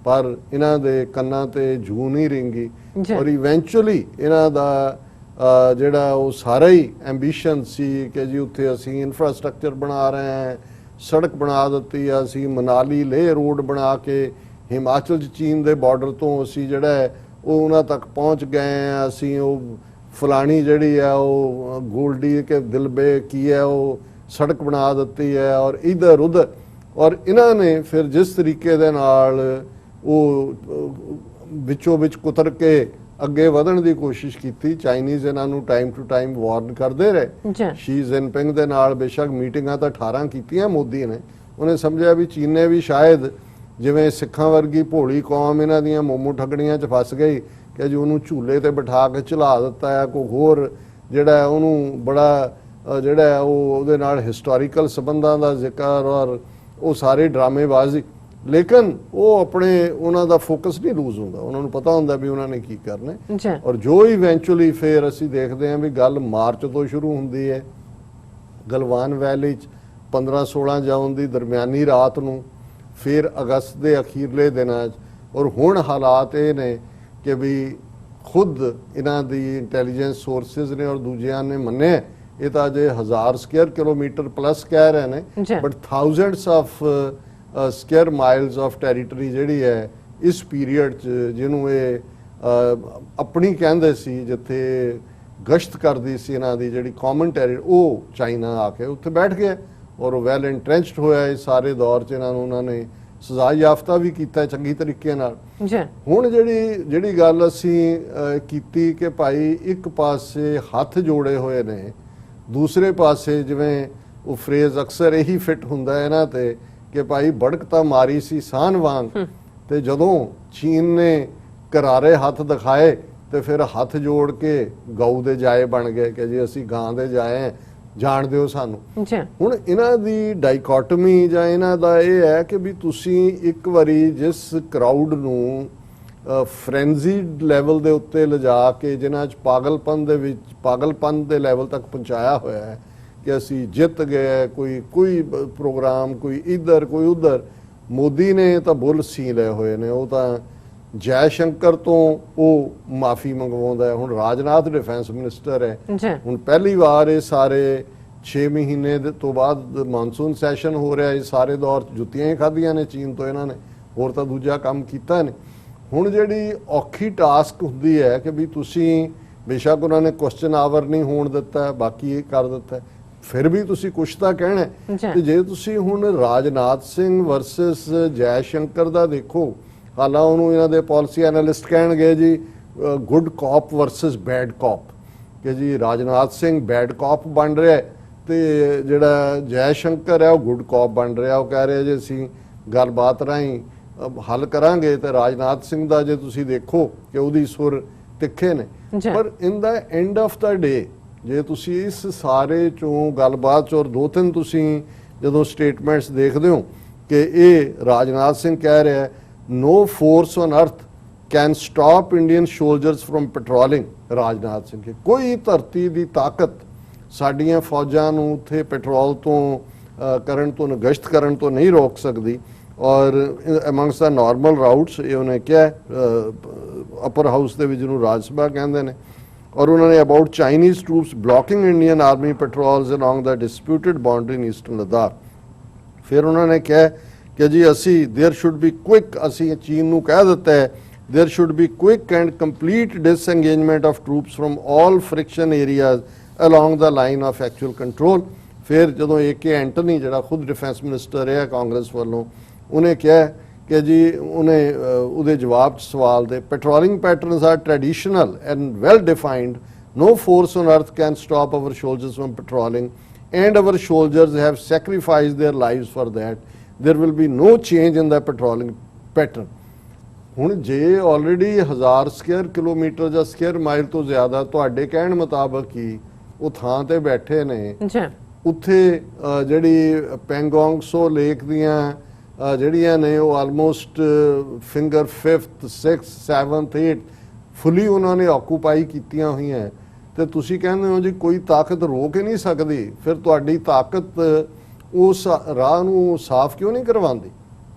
ਪਰ ਇਹਨਾਂ ਦੇ ਕੰਨਾਂ ਤੇ ਜੂ ਨਹੀਂ ਰਿੰਗੀ। ਔਰ ਇਵੈਂਚੁਅਲੀ ਇਹਨਾਂ ਦਾ ਜਿਹੜਾ ਉਹ ਸਾਰਾ ਹੀ ਐਂਬੀਸ਼ਨ ਸੀ ਕਿ ਜੀ ਉੱਥੇ ਅਸੀਂ ਇਨਫਰਾਸਟ੍ਰਕਚਰ ਬਣਾ ਰਹੇ ਹਾਂ, ਸੜਕ ਬਣਾ ਦਿੱਤੀ ਆ, ਅਸੀਂ ਮਨਾਲੀ ਲੇਹ ਰੋਡ ਬਣਾ ਕੇ ਹਿਮਾਚਲ 'ਚ ਚੀਨ ਦੇ ਬਾਰਡਰ ਤੋਂ ਅਸੀਂ ਜਿਹੜਾ ਹੈ ਉਹ ਉਹਨਾਂ ਤੱਕ ਪਹੁੰਚ ਗਏ ਆ, ਅਸੀਂ ਉਹ ਫਲਾਣੀ ਜਿਹੜੀ ਹੈ ਉਹ ਗੋਲਡੀ ਕੇ ਦਿਲਬੇ ਕੀ ਹੈ ਉਹ ਸੜਕ ਬਣਾ ਦਿੱਤੀ ਹੈ, ਔਰ ਇਧਰ ਉਧਰ। ਔਰ ਇਹਨਾਂ ਨੇ ਫਿਰ ਜਿਸ ਤਰੀਕੇ ਦੇ ਨਾਲ ਉਹ ਵਿੱਚੋਂ ਵਿੱਚ ਕੁਤਰ ਕੇ ਅੱਗੇ ਵਧਣ ਦੀ ਕੋਸ਼ਿਸ਼ ਕੀਤੀ, ਚਾਈਨੀਜ਼ ਇਹਨਾਂ ਨੂੰ ਟਾਈਮ ਟੂ ਟਾਈਮ ਵਾਰਨ ਕਰਦੇ ਰਹੇ। ਸ਼ੀ ਜਿਨਪਿੰਗ ਦੇ ਨਾਲ ਬੇਸ਼ੱਕ ਮੀਟਿੰਗਾਂ ਤਾਂ 18 ਕੀਤੀਆਂ ਮੋਦੀ ਨੇ, ਉਹਨੇ ਸਮਝਿਆ ਵੀ ਚੀਨ ਨੇ ਵੀ ਸ਼ਾਇਦ ਜਿਵੇਂ ਸਿੱਖਾਂ ਵਰਗੀ ਭੋਲੀ ਕੌਮ ਇਹਨਾਂ ਦੀਆਂ ਮੋਮੋ ਠੱਗੜੀਆਂ 'ਚ ਫਸ ਗਈ ਕਿ ਜੀ ਉਹਨੂੰ ਝੂਲੇ ਤੇ ਬਿਠਾ ਕੇ ਝੁਲਾ ਦਿੱਤਾ ਹੈ, ਕੋਈ ਹੋਰ ਜਿਹੜਾ ਉਹਨੂੰ ਬੜਾ ਜਿਹੜਾ ਉਹ ਉਹਦੇ ਨਾਲ ਹਿਸਟੋਰੀਕਲ ਸੰਬੰਧਾਂ ਦਾ ਜ਼ਿਕਰ ਔਰ ਉਹ ਸਾਰੇ ਡਰਾਮੇਬਾਜ਼ੀ। ਲੇਕਿਨ ਉਹ ਆਪਣੇ ਉਹਨਾਂ ਦਾ ਫੋਕਸ ਨਹੀਂ ਲੂਜ਼ ਹੁੰਦਾ, ਉਹਨਾਂ ਨੂੰ ਪਤਾ ਹੁੰਦਾ ਵੀ ਉਹਨਾਂ ਨੇ ਕੀ ਕਰਨਾ। ਔਰ ਜੋ ਇਵੈਂਚੁਅਲੀ ਫਿਰ ਅਸੀਂ ਦੇਖਦੇ ਹਾਂ ਵੀ ਗੱਲ ਮਾਰਚ ਤੋਂ ਸ਼ੁਰੂ ਹੁੰਦੀ ਹੈ, ਗਲਵਾਨ ਵੈਲੀ 'ਚ 15-16 ਜੂਨ ਦੀ ਦਰਮਿਆਨੀ ਰਾਤ ਨੂੰ, ਫਿਰ ਅਗਸਤ ਦੇ ਅਖੀਰਲੇ ਦਿਨਾਂ 'ਚ। ਔਰ ਹੁਣ ਹਾਲਾਤ ਇਹ ਨੇ ਕਿ ਵੀ ਖੁਦ ਇਹਨਾਂ ਦੀ ਇੰਟੈਲੀਜੈਂਸ ਸੋਰਸਿਸ ਨੇ ਔਰ ਦੂਜਿਆਂ ਨੇ ਮੰਨਿਆ ਇਹ ਤਾਂ ਅਜੇ 1000 ਸਕੁਅਰ ਕਿਲੋਮੀਟਰ ਪਲੱਸ ਕਹਿ ਰਹੇ ਨੇ, but thousands of square miles of territory ਜਿਹੜੀ ਹੈ ਇਸ ਪੀਰੀਅਡ 'ਚ, ਜਿਹਨੂੰ ਇਹ ਆਪਣੀ ਕਹਿੰਦੇ ਸੀ, ਜਿੱਥੇ ਗਸ਼ਤ ਕਰਦੀ ਸੀ ਇਹਨਾਂ ਦੀ ਜਿਹੜੀ ਕਾਮਨ ਟੈਰੀਟਰੀ, ਉਹ ਚਾਈਨਾ ਆ ਕੇ ਉੱਥੇ ਬੈਠ ਗਿਆ ਔਰ ਉਹ ਵੈਲ ਇੰਟਰੈਂਚਡ ਹੋਇਆ। ਇਸ ਸਾਰੇ ਦੌਰ 'ਚ ਇਹਨਾਂ ਨੂੰ ਉਹਨਾਂ ਨੇ ਸਜ਼ਾ ਯਾਫਤਾ ਵੀ ਕੀਤਾ ਚੰਗੀ ਤਰੀਕੇ ਨਾਲ। ਹੁਣ ਜਿਹੜੀ ਗੱਲ ਅਸੀਂ ਕੀਤੀ ਕਿ ਭਾਈ ਇੱਕ ਪਾਸੇ ਹੱਥ ਜੋੜੇ ਹੋਏ ਨੇ, ਦੂਸਰੇ ਪਾਸੇ ਜਿਵੇਂ ਉਹ ਫਰੇਜ਼ ਅਕਸਰ ਇਹੀ ਫਿੱਟ ਹੁੰਦਾ ਇਹਨਾਂ ਤੇ ਕਿ ਭਾਈ ਬੜਕ ਤਾਂ ਮਾਰੀ ਸੀ ਸਾਨ ਵਾਂਗ, ਤੇ ਜਦੋਂ ਚੀਨ ਨੇ ਕਰਾਰੇ ਹੱਥ ਦਿਖਾਏ ਤੇ ਫਿਰ ਹੱਥ ਜੋੜ ਕੇ ਗਊ ਦੇ ਜਾਏ ਬਣ ਗਏ ਕਿ ਜੀ ਅਸੀਂ ਗਾਂ ਦੇ ਜਾਏ, ਜਾਣ ਦਿਓ ਸਾਨੂੰ। ਹੁਣ ਇਹਨਾਂ ਦੀ ਡਾਈਕੋਟਮੀ ਜਾਂ ਇਹਨਾਂ ਦਾ ਇਹ ਹੈ ਕਿ ਵੀ ਤੁਸੀਂ ਇੱਕ ਵਾਰੀ ਜਿਸ ਕਰਾਊਡ ਨੂੰ ਫਰੈਂਜ਼ੀਡ ਲੈਵਲ ਦੇ ਉੱਤੇ ਲਿਜਾ ਕੇ, ਜਿਨ੍ਹਾਂ 'ਚ ਪਾਗਲਪਨ ਦੇ ਲੈਵਲ ਤੱਕ ਪਹੁੰਚਾਇਆ ਹੋਇਆ ਹੈ ਕਿ ਅਸੀਂ ਜਿੱਤ ਗਏ, ਕੋਈ ਪ੍ਰੋਗਰਾਮ, ਕੋਈ ਇੱਧਰ ਕੋਈ ਉੱਧਰ। ਮੋਦੀ ਨੇ ਤਾਂ ਬੁੱਲ ਸੀ ਲਏ ਹੋਏ ਨੇ, ਉਹ ਤਾਂ ਜੈ ਸ਼ੰਕਰ ਤੋਂ ਉਹ ਮਾਫੀ ਮੰਗਵਾਉਂਦਾ ਹੈ। ਹੁਣ ਰਾਜਨਾਥ ਡਿਫੈਂਸ ਮਿਨਿਸਟਰ ਹੈ, ਹੁਣ ਪਹਿਲੀ ਵਾਰ ਇਹ ਸਾਰੇ 6 ਮਹੀਨੇ ਤੋਂ ਬਾਅਦ ਮਾਨਸੂਨ ਸੈਸ਼ਨ ਹੋ ਰਿਹਾ, ਇਹ ਸਾਰੇ ਦੌਰ 'ਚ ਜੁੱਤੀਆਂ ਹੀ ਖਾਧੀਆਂ ਨੇ ਚੀਨ ਤੋਂ ਇਹਨਾਂ ਨੇ, ਹੋਰ ਤਾਂ ਦੂਜਾ ਕੰਮ ਕੀਤਾ ਨਹੀਂ। ਹੁਣ ਜਿਹੜੀ ਔਖੀ ਟਾਸਕ ਹੁੰਦੀ ਹੈ ਕਿ ਵੀ ਤੁਸੀਂ ਬੇਸ਼ੱਕ ਉਹਨਾਂ ਨੇ ਕੁਐਸਚਨ ਆਵਰ ਨਹੀਂ ਹੋਣ ਦਿੱਤਾ, ਬਾਕੀ ਇਹ ਕਰ ਦਿੱਤਾ, ਫਿਰ ਵੀ ਤੁਸੀਂ ਕੁਛ ਤਾਂ ਕਹਿਣਾ। ਤੇ ਜੇ ਤੁਸੀਂ ਹੁਣ ਰਾਜਨਾਥ ਸਿੰਘ ਵਰਸਸ ਜੈ ਸ਼ੰਕਰ ਦਾ ਦੇਖੋ, ਹਾਲਾਂ ਉਹਨੂੰ ਇਹਨਾਂ ਦੇ ਪਾਲਿਸੀ ਐਨਾਲਿਸਟ ਕਹਿਣਗੇ ਜੀ ਗੁੱਡ ਕਾਪ ਵਰਸਸ ਬੈਡ ਕਾਪ, ਕਿ ਜੀ ਰਾਜਨਾਥ ਸਿੰਘ ਬੈਡ ਕਾਪ ਬਣ ਰਿਹਾ ਤੇ ਜਿਹੜਾ ਜੈ ਸ਼ੰਕਰ ਹੈ ਉਹ ਗੁੱਡ ਕਾਪ ਬਣ ਰਿਹਾ। ਉਹ ਕਹਿ ਰਿਹਾ ਜੀ ਅਸੀਂ ਗੱਲਬਾਤ ਰਾਹੀਂ ਹੱਲ ਕਰਾਂਗੇ, ਤੇ ਰਾਜਨਾਥ ਸਿੰਘ ਦਾ ਜੇ ਤੁਸੀਂ ਦੇਖੋ ਕਿ ਉਹਦੀ ਸੁਰ ਤਿੱਖੇ ਨੇ। ਪਰ ਇਨ ਦਾ ਐਂਡ ਆਫ ਦਾ ਡੇ ਜੇ ਤੁਸੀਂ ਇਸ ਸਾਰੇ ਚੋਂ ਗੱਲਬਾਤ ਚੋਂ 2-3 ਤੁਸੀਂ ਜਦੋਂ ਸਟੇਟਮੈਂਟਸ ਦੇਖਦੇ ਹੋ ਕਿ ਇਹ ਰਾਜਨਾਥ ਸਿੰਘ ਕਹਿ ਰਿਹਾ no force on earth can stop Indian soldiers from patrolling, Rajnath Singh ਕੇ ਕੋਈ ਧਰਤੀ ਦੀ ਤਾਕਤ ਸਾਡੀਆਂ ਫੌਜਾਂ ਨੂੰ ਉੱਥੇ ਪੈਟਰੋਲ ਤੋਂ ਕਰਨ ਤੋਂ, ਗਸ਼ਤ ਕਰਨ ਤੋਂ ਨਹੀਂ ਰੋਕ ਸਕਦੀ। ਔਰ ਅਮੰਗਸ ਦਾ ਨਾਰਮਲ ਰਾਊਟਸ ਇਹ ਉਹਨੇ ਕਿਹਾ ਅਪਰ ਹਾਊਸ ਦੇ ਵਿੱਚ, ਜਿਹਨੂੰ ਰਾਜ ਸਭਾ ਕਹਿੰਦੇ ਨੇ। ਔਰ ਉਹਨਾਂ ਨੇ about Chinese troops blocking Indian army patrols along the disputed boundary in eastern Ladakh. ਫਿਰ ਉਹਨਾਂ ਨੇ ਕਿਹਾ ਕਿ ਜੀ ਅਸੀਂ ਦੇਅਰ ਸ਼ੁੱਡ ਬੀ ਕੁਇਕ, ਅਸੀਂ ਚੀਨ ਨੂੰ ਕਹਿ ਦਿੱਤਾ ਹੈ there should be quick and complete disengagement of troops from all friction areas along the line of actual control. ਫਿਰ ਜਦੋਂ AK ਐਂਟਨੀ ਜਿਹੜਾ ਖੁਦ ਡਿਫੈਂਸ ਮਿਨਿਸਟਰ ਹੈ ਕਾਂਗਰਸ ਵੱਲੋਂ, ਉਹਨੇ ਕਿਹਾ ਕਿ ਜੀ ਉਹਨੇ ਉਹਦੇ ਜਵਾਬ 'ਚ ਸਵਾਲ ਦੇ patrolling patterns are traditional and well defined no force on earth can stop our soldiers from patrolling and our soldiers have sacrificed their lives for that there will be no change in the patrolling pattern ਹੁਣ ਜੇ already 1000 square kilometre ਜਾਂ square mile ਤੋਂ ਜ਼ਿਆਦਾ ਤੁਹਾਡੇ ਕਹਿਣ ਮੁਤਾਬਕ ਹੀ ਉਹ ਥਾਂ ਤੇ ਬੈਠੇ ਨੇ ਜੀ ਉੱਥੇ ਜਿਹੜੀ ਪੈਂਗੋਂਗ ਸੋ ਲੇਕ ਦੀਆਂ ਜਿਹੜੀਆਂ ਨੇ ਉਹ almost finger 5th 6th 7th 8th ਫੁੱਲੀ ਉਹਨਾਂ ਨੇ ਆਕੂਪਾਈ ਕੀਤੀਆਂ ਹੋਈਆਂ ਤੇ ਤੁਸੀਂ ਕਹਿੰਦੇ ਹੋ ਜੀ ਕੋਈ ਤਾਕਤ ਰੋਕ ਹੀ ਨਹੀਂ ਸਕਦੀ ਫਿਰ ਤੁਹਾਡੀ ਤਾਕਤ ਉਸ ਰਾਹ ਨੂੰ ਸਾਫ਼ ਕਿਉਂ ਨਹੀਂ ਕਰਵਾਉਂਦੀ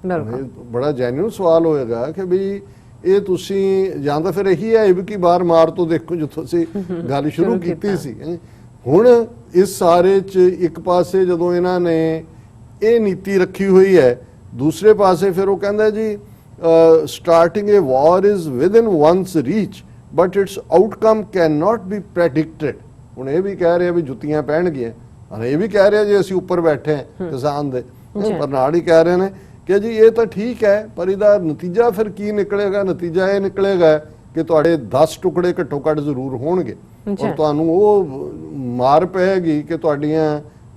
ਬਿਲਕੁਲ ਬੜਾ ਜੈਨੂਇਨ ਸਵਾਲ ਹੋਏਗਾ ਕਿ ਵੀ ਇਹ ਤੁਸੀਂ ਜਾਂ ਤਾਂ ਫਿਰ ਇਹੀ ਹੈ ਵੀ ਕਿ ਬਾਹਰ ਮਾਰ ਤੋਂ ਦੇਖੋ ਜਿੱਥੋਂ ਅਸੀਂ ਗੱਲ ਸ਼ੁਰੂ ਕੀਤੀ ਸੀ ਹੁਣ ਇਸ ਸਾਰੇ 'ਚ ਇੱਕ ਪਾਸੇ ਜਦੋਂ ਇਹਨਾਂ ਨੇ ਇਹ ਨੀਤੀ ਰੱਖੀ ਹੋਈ ਹੈ ਦੂਸਰੇ ਪਾਸੇ ਫਿਰ ਉਹ ਕਹਿੰਦਾ ਜੀ starting a war is within one's reach but its outcome cannot be predicted ਹੁਣ ਇਹ ਵੀ ਕਹਿ ਰਿਹਾ ਵੀ ਜੁੱਤੀਆਂ ਪਹਿਣਗੀਆਂ ਔਰ ਇਹ ਵੀ ਕਹਿ ਰਿਹਾ ਜੀ ਅਸੀਂ ਉੱਪਰ ਬੈਠੇ ਹਾਂ ਕਿਸਾਨ ਦੇ ਪਰ ਨਾਲ ਹੀ ਕਹਿ ਰਹੇ ਨੇ ਕਿ ਜੀ ਇਹ ਤਾਂ ਠੀਕ ਹੈ ਪਰ ਇਹਦਾ ਨਤੀਜਾ ਫਿਰ ਕੀ ਨਿਕਲੇਗਾ ਨਤੀਜਾ ਇਹ ਨਿਕਲੇਗਾ ਕਿ ਤੁਹਾਡੇ 10 ਟੁਕੜੇ ਘੱਟੋ ਘੱਟ ਜ਼ਰੂਰ ਹੋਣਗੇ ਔਰ ਤੁਹਾਨੂੰ ਉਹ ਮਾਰ ਪਏਗੀ ਕਿ ਤੁਹਾਡੀਆਂ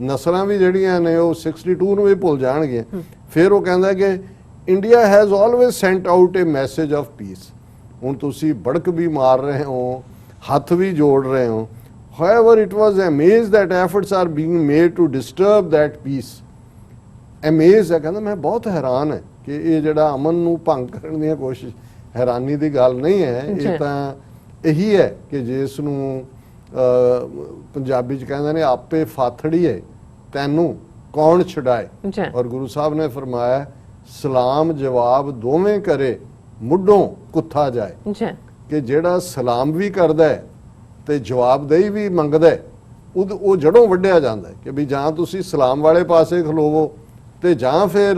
ਨਸਲਾਂ ਵੀ ਜਿਹੜੀਆਂ ਨੇ ਉਹ 62 ਨੂੰ ਵੀ ਭੁੱਲ ਜਾਣਗੇ ਫਿਰ ਉਹ ਕਹਿੰਦਾ ਕਿ India has always sent out a message of peace. ਹੁਣ ਤੁਸੀਂ ਬੜਕ ਵੀ ਮਾਰ ਰਹੇ ਹੋ ਹੱਥ ਵੀ ਜੋੜ ਰਹੇ ਹੋ however it was amazed that efforts are being made to disturb that peace. amazed ਹੈ ਕਹਿੰਦਾ ਮੈਂ ਬਹੁਤ ਹੈਰਾਨ ਹੈ ਕਿ ਇਹ ਜਿਹੜਾ ਅਮਨ ਨੂੰ ਭੰਗ ਕਰਨ ਦੀਆਂ ਕੋਸ਼ਿਸ਼ ਹੈਰਾਨੀ ਦੀ ਗੱਲ ਨਹੀਂ ਹੈ ਇਹ ਤਾਂ ਇਹੀ ਹੈ ਕਿ ਜਿਸ ਨੂੰ ਪੰਜਾਬੀ 'ਚ ਕਹਿੰਦੇ ਨੇ ਆਪੇ ਫਾਥੜੀਏ ਤੈਨੂੰ ਕੌਣ ਛਡਾਏ ਔਰ ਗੁਰੂ ਸਾਹਿਬ ਨੇ ਫਰਮਾਇਆ ਸਲਾਮ ਜਵਾਬ ਦੋਵੇਂ ਕਰੇ ਮੁੱਢੋਂ ਕੁੱਥਾ ਜਾਏ ਕਿ ਜਿਹੜਾ ਸਲਾਮ ਵੀ ਕਰਦਾ ਹੈ ਤੇ ਜਵਾਬਦੇਹੀ ਵੀ ਮੰਗਦਾ ਹੈ ਉਹ ਜੜੋਂ ਵੱਢਿਆ ਜਾਂਦਾ ਹੈ ਕਿ ਵੀ ਜਾਂ ਤੁਸੀਂ ਸਲਾਮ ਵਾਲੇ ਪਾਸੇ ਖਲੋਵੋ ਤੇ ਜਾਂ ਫਿਰ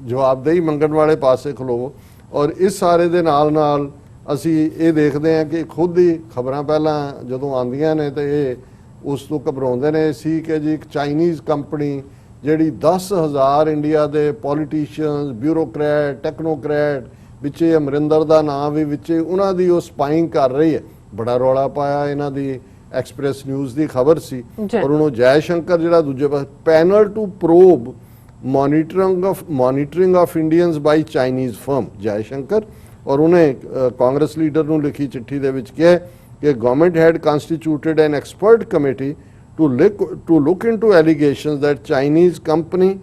ਜਵਾਬਦੇਹੀ ਮੰਗਣ ਵਾਲੇ ਪਾਸੇ ਖਲੋਵੋ ਔਰ ਇਸ ਸਾਰੇ ਦੇ ਨਾਲ ਅਸੀਂ ਇਹ ਦੇਖਦੇ ਹਾਂ ਕਿ ਖੁਦ ਹੀ ਖਬਰਾਂ ਪਹਿਲਾਂ ਜਦੋਂ ਆਉਂਦੀਆਂ ਨੇ ਤੇ ਇਹ ਉਸ ਤੋਂ ਘਬਰਾਉਂਦੇ ਨੇ ਸੀ ਕਿ ਜੀ ਇੱਕ ਚਾਈਨੀਜ਼ ਕੰਪਨੀ ਜਿਹੜੀ 10,000 ਇੰਡੀਆ ਦੇ ਪੋਲੀਟੀਸ਼ੀਅਨਸ ਬਿਊਰੋਕਰੈਟ ਟੈਕਨੋਕਰੈਟ ਵਿੱਚੇ ਅਮਰਿੰਦਰ ਦਾ ਨਾਮ ਵੀ ਵਿੱਚੇ ਉਹਨਾਂ ਦੀ ਉਹ ਸਪਾਈਂਗ ਕਰ ਰਹੀ ਹੈ ਬੜਾ ਰੌਲਾ ਪਾਇਆ ਇਹਨਾਂ ਦੀ ਐਕਸਪ੍ਰੈਸ ਨਿਊਜ਼ ਦੀ ਖਬਰ ਸੀ ਔਰ ਉਹਨੂੰ ਜੈ ਸ਼ੰਕਰ ਜਿਹੜਾ ਦੂਜੇ ਪਾਸੇ panel to probe monitoring of Indians by Chinese firm Jai Shankar ਔਰ ਉਹਨੇ ਕਾਂਗਰਸ ਲੀਡਰ ਨੂੰ ਲਿਖੀ ਚਿੱਠੀ ਦੇ ਵਿੱਚ ਕਿਹਾ ਕਿ government had constituted an expert committee to look into allegations that Chinese company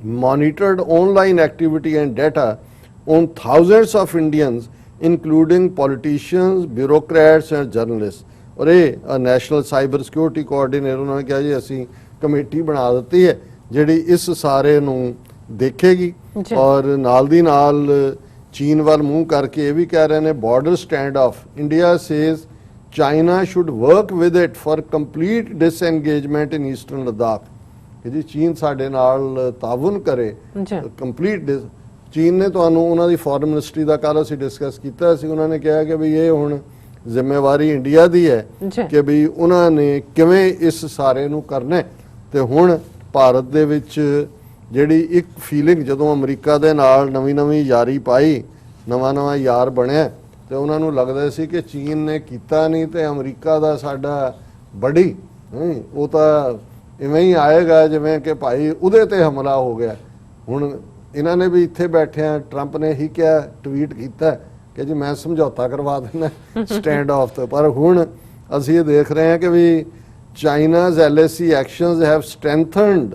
monitored online activity and data on thousands of Indians, including politicians, bureaucrats and journalists. और ये नेशनल साइबर सिक्योरिटी कोऑर्डिनेटर उन्होंने कहा जी असी committee बना दी है जिहड़ी इस सारे नूं देखेगी और नाल दी नाल चीन वाल मूँह करके ये भी कह रहे हैं border stand of India says China should work with it for complete disengagement in eastern Ladakh ਕਿ ਜੀ ਚੀਨ ਸਾਡੇ ਨਾਲ ਤਾਵਨ ਕਰੇ ਕੰਪਲੀਟ ਚੀਨ ਨੇ ਤੁਹਾਨੂੰ ਉਹਨਾਂ ਦੀ ਫੋਰਨ ਮਿਨਿਸਟਰੀ ਦਾ ਕੱਲ੍ਹ ਅਸੀਂ ਡਿਸਕਸ ਕੀਤਾ ਸੀ ਉਹਨਾਂ ਨੇ ਕਿਹਾ ਕਿ ਵੀ ਇਹ ਹੁਣ ਜ਼ਿੰਮੇਵਾਰੀ ਇੰਡੀਆ ਦੀ ਹੈ ਕਿ ਵੀ ਉਹਨਾਂ ਨੇ ਕਿਵੇਂ ਇਸ ਸਾਰੇ ਨੂੰ ਕਰਨਾ ਤੇ ਹੁਣ ਭਾਰਤ ਦੇ ਵਿੱਚ ਜਿਹੜੀ ਇੱਕ ਫੀਲਿੰਗ ਜਦੋਂ ਅਮਰੀਕਾ ਦੇ ਨਾਲ ਨਵੀਂ ਯਾਰੀ ਪਾਈ ਨਵਾਂ ਯਾਰ ਬਣਿਆ ਤੇ ਉਹਨਾਂ ਨੂੰ ਲੱਗਦਾ ਸੀ ਕਿ ਚੀਨ ਨੇ ਕੀਤਾ ਨਹੀਂ ਤੇ ਅਮਰੀਕਾ ਦਾ ਸਾਡਾ ਬੜੀ ਉਹ ਤਾਂ ਇਵੇਂ ਹੀ ਆਏਗਾ ਜਿਵੇਂ ਕਿ ਭਾਈ ਉਹਦੇ ਤੇ ਹਮਲਾ ਹੋ ਗਿਆ ਹੁਣ ਇਹਨਾਂ ਨੇ ਵੀ ਇੱਥੇ ਬੈਠਿਆਂ ਟਰੰਪ ਨੇ ਹੀ ਕਿਹਾ ਟਵੀਟ ਕੀਤਾ ਕਿ ਜੀ ਮੈਂ ਸਮਝੌਤਾ ਕਰਵਾ ਦਿੰਦਾ ਸਟੈਂਡ ਆਫ ਤੇ ਪਰ ਹੁਣ ਅਸੀਂ ਇਹ ਦੇਖ ਰਹੇ ਹਾਂ ਕਿ ਵੀ China's LAC actions have strengthened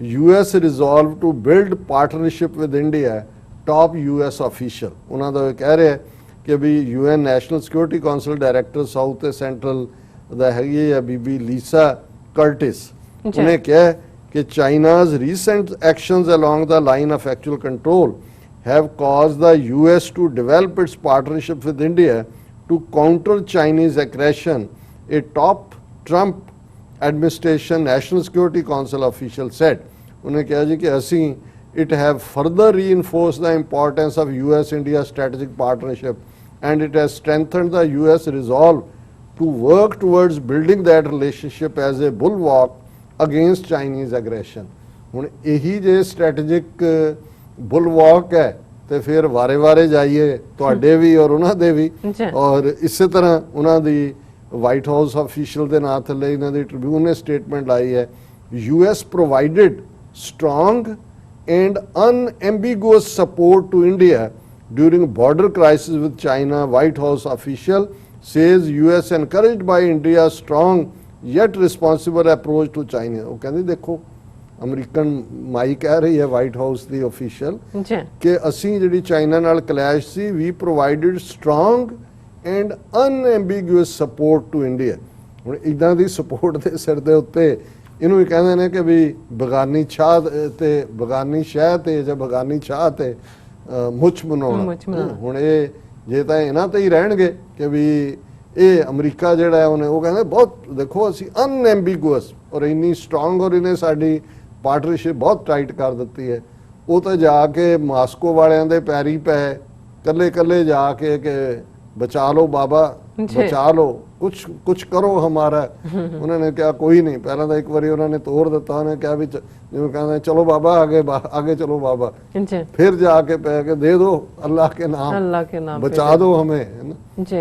US resolve to build partnership with India top US official ਉਹਨਾਂ ਦਾ ਕਹਿ ਰਿਹਾ ਕਿ ਵੀ UN national security council director south ਤੇ ਸੈਂਟਰਲ ਦਾ ਹੈਗੀ ਹੈ ਬੀਬੀ ਲੀਸਾ ਕਰਟਿਸ ਉਹਨੇ ਕਿਹਾ ਕਿ China's recent actions along the line of actual control have caused the US to develop its partnership with India to counter Chinese aggression, a top Trump administration National Security Council official said. उन्हें कहा जी कि असी it have further reinforced the importance of US-India strategic partnership and it has strengthened the US resolve to work towards building that relationship as a bulwark against Chinese aggression. ਹੁਣ ਇਹੀ ਜੇ strategic ਬੁਲਵਾਕ ਹੈ ਤੇ ਫਿਰ ਵਾਰੇ-ਵਾਰੇ ਜਾਈਏ ਤੁਹਾਡੇ ਵੀ ਔਰ ਉਹਨਾਂ ਦੇ ਵੀ। ਜੀ। ਔਰ ਇਸੇ ਤਰ੍ਹਾਂ ਉਹਨਾਂ ਦੀ ਵਾਈਟ ਹਾਊਸ ਅਫੀਸ਼ੀਅਲ ਦੇ ਨਾਂ ਥੱਲੇ ਇਹਨਾਂ ਦੀ ਟ੍ਰਿਬਿਊਨ ਨੇ ਸਟੇਟਮੈਂਟ ਲਾਈ ਹੈ, US provided strong and unambiguous support to India during border crisis with China. White House official says US encouraged by India's strong yet responsible approach to China. ਉਹ ਕਹਿੰਦੇ ਦੇਖੋ ਅਮਰੀਕਨ ਮਾਈ ਕਹਿ ਰਹੀ ਹੈ ਵਾਈਟ ਹਾਊਸ ਦੀ official ਜੀ ਕਿ ਅਸੀਂ ਜਿਹੜੀ ਚਾਈਨਾ ਨਾਲ ਕਲੈਸ਼ ਸੀ ਵੀ provided strong and unambiguous support to India. ਹੁਣ ਇਦਾਂ ਦੀ ਸਪੋਰਟ ਦੇ ਸਿਰ ਦੇ ਉੱਤੇ ਇਹਨੂੰ ਵੀ ਕਹਿੰਦੇ ਨੇ ਕਿ ਵੀ ਬਗਾਨੀ ਛਾਹ ਤੇ ਬਗਾਨੀ ਸ਼ਹਿ ਤੇ ਜਾਂ ਬਗਾਨੀ ਛਾਹ ਤੇ ਮੁੱਛ ਬਣਾਉਣਾ। ਹੁਣ ਇਹ ਜੇ ਤਾਂ ਇਹਨਾਂ ਤੇ ਹੀ ਰਹਿਣਗੇ ਕਿ ਵੀ ਇਹ ਅਮਰੀਕਾ ਜਿਹੜਾ ਹੈ ਉਹਨੇ ਉਹ ਕਹਿੰਦੇ ਬਹੁਤ ਦੇਖੋ ਅਸੀਂ ਅਨਐਂਬੀਗੂਅਸ ਔਰ ਇੰਨੀ ਸਟਰੋਂਗ ਔਰ ਇਹਨੇ ਸਾਡੀ ਪਾਰਟਨਰਸ਼ਿਪ ਬਹੁਤ ਟਾਈਟ ਕਰ ਦਿੱਤੀ ਹੈ। ਉਹ ਤਾਂ ਜਾ ਕੇ ਮਾਸਕੋ ਵਾਲਿਆਂ ਦੇ ਪੈਰੀ ਪਏ ਕੱਲੇ ਕੱਲੇ ਜਾ ਕੇ ਕਿ ਬਚਾ ਲਓ ਬਾਬਾ ਬਚਾ ਲਓ ਕੁਛ ਕਰੋ ਹਮਾਰਾ। ਉਹਨਾਂ ਨੇ ਕਿਹਾ ਕੋਈ ਨਹੀਂ। ਪਹਿਲਾਂ ਤਾਂ ਇੱਕ ਵਾਰੀ ਉਹਨਾਂ ਨੇ ਤੋੜ ਦਿੱਤਾ, ਉਹਨੇ ਕਿਹਾ ਵੀ ਜਿਵੇਂ ਕਹਿੰਦੇ ਚਲੋ ਬਾਬਾ आगे चलो बाबा। फिर जाके पै के दे दो अल्लाह के नाम बचा दो हमें, है ना।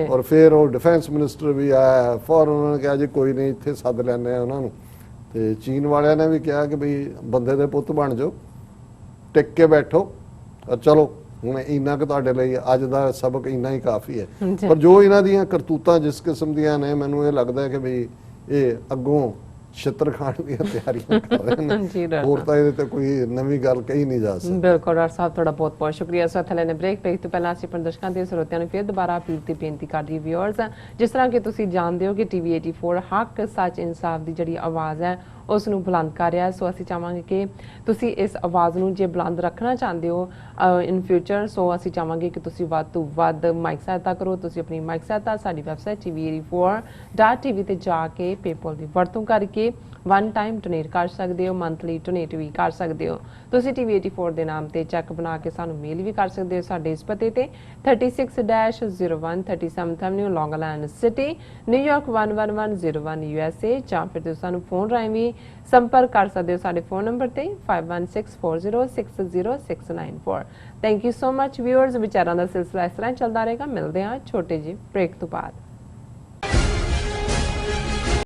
और फिर वो डिफेंस मिनिस्टर भी आया फौरन उन्होंने कहा जी कोई नहीं इत्थे सद लैने उन्होंने। ते चीन वालियां ने भी कहा कि बई बंदे दे पुत्त बन जाओ, टिक के बैठो और चलो ਹੁਣ ਇੰਨਾ ਕੁ ਤੁਹਾਡੇ ਲਈ ਅੱਜ ਦਾ ਸਬਕ ਇੰਨਾ ਹੀ ਕਾਫੀ ਹੈ। ਪਰ ਜੋ ਇਹਨਾਂ ਦੀਆਂ ਕਰਤੂਤਾਂ ਜਿਸ ਕਿਸਮ ਦੀਆਂ ਨੇ ਮੈਨੂੰ ਇਹ ਲੱਗਦਾ ਹੈ ਕਿ ਵੀ ਇਹ ਅੱਗੋਂ ਛਿੱਤਰ ਖਾਣ ਦੀਆਂ ਤਿਆਰੀਆਂ ਕਰ ਰਹੇ ਨੇ। ਹੋਰ ਤਾਂ ਇਹਦੇ ਤੇ ਕੋਈ ਨਵੀਂ ਗੱਲ ਕਹੀ ਨਹੀਂ ਜਾ ਸਕਦੀ। ਬਿਲਕੁਲ ਡਾਕਟਰ ਸਾਹਿਬ ਤੁਹਾਡਾ ਬਹੁਤ ਬਹੁਤ ਸ਼ੁਕਰੀਆ। ਸੋ ਥਲੇ ਨੇ ਬ੍ਰੇਕ ਤੋਂ ਪਹਿਲਾਂ ਅਸੀਂ ਆਪਣੇ ਦਰਸ਼ਕਾਂ ਤੇ ਸਰੋਤਿਆਂ ਨੂੰ ਫਿਰ ਦੁਬਾਰਾ ਅਪੀਲ ਤੇ ਬੇਨਤੀ ਕਰ ਰਹੀ ਵਿਊਅਰਸ, ਜਿਸ ਤਰ੍ਹਾਂ ਕਿ ਤੁਸੀਂ ਜਾਣਦੇ ਹੋ ਕਿ ਟੀਵੀ 84 ਹੱਕ ਸੱਚ ਇਨਸਾਫ ਦੀ ਜਿਹੜੀ ਆਵਾਜ਼ ਹੈ ਉਸ ਨੂੰ ਬੁਲੰਦ ਕਰ ਰਿਹਾ। ਸੋ ਅਸੀਂ ਚਾਹਾਂਗੇ ਕਿ ਤੁਸੀਂ ਇਸ ਆਵਾਜ਼ ਨੂੰ ਜੇ ਬੁਲੰਦ ਰੱਖਣਾ ਚਾਹੁੰਦੇ ਹੋ ਇਨ ਫਿਊਚਰ, ਸੋ ਅਸੀਂ ਚਾਹਾਂਗੇ ਕਿ ਤੁਸੀਂ ਵੱਧ ਤੋਂ ਵੱਧ ਮਾਈਕ ਸਹਾਇਤਾ ਕਰੋ। ਤੁਸੀਂ ਆਪਣੀ ਮਾਈਕ ਸਹਾਇਤਾ ਸਾਡੀ ਵੈਬਸਾਈਟ tv84.tv ਤੇ ਜਾ ਕੇ ਪੇਪਲ ਦੀ ਵਰਤੋਂ ਕਰਕੇ ਵਨ ਟਾਈਮ ਡੋਨੇਟ ਕਰ ਸਕਦੇ ਹੋ, ਮੰਥਲੀ ਡੋਨੇਟ ਵੀ ਕਰ ਸਕਦੇ ਹੋ। ਤੁਸੀਂ ਟੀਵੀ 84 ਦੇ ਨਾਮ ਤੇ ਚੈੱਕ ਬਣਾ ਕੇ ਸਾਨੂੰ ਮੇਲ ਵੀ ਕਰ ਸਕਦੇ ਹੋ ਸਾਡੇ ਇਸ ਪਤੇ ਤੇ 36-01 37th Avenue, Long Island City, New York 11101 USA, ਜਾਂ ਫਿਰ ਤੁਸੀਂ ਸਾਨੂੰ ਫੋਨ ਰਾਹੀਂ ਵੀ ਸੰਪਰਕ ਕਰ ਸਕਦੇ ਹੋ ਸਾਡੇ ਫੋਨ ਨੰਬਰ ਤੇ 5164060694। Thank you so much viewers. ਵਿਚਾਰਾਂ ਦਾ ਸਿਲਸਿਲਾ ਇਸ ਤਰ੍ਹਾਂ ਚੱਲਦਾ ਰਹੇਗਾ। ਮਿਲਦੇ ਹਾਂ ਛੋਟੇ ਜਿਹੇ ਬ੍ਰੇਕ ਤੋਂ ਬਾਅਦ।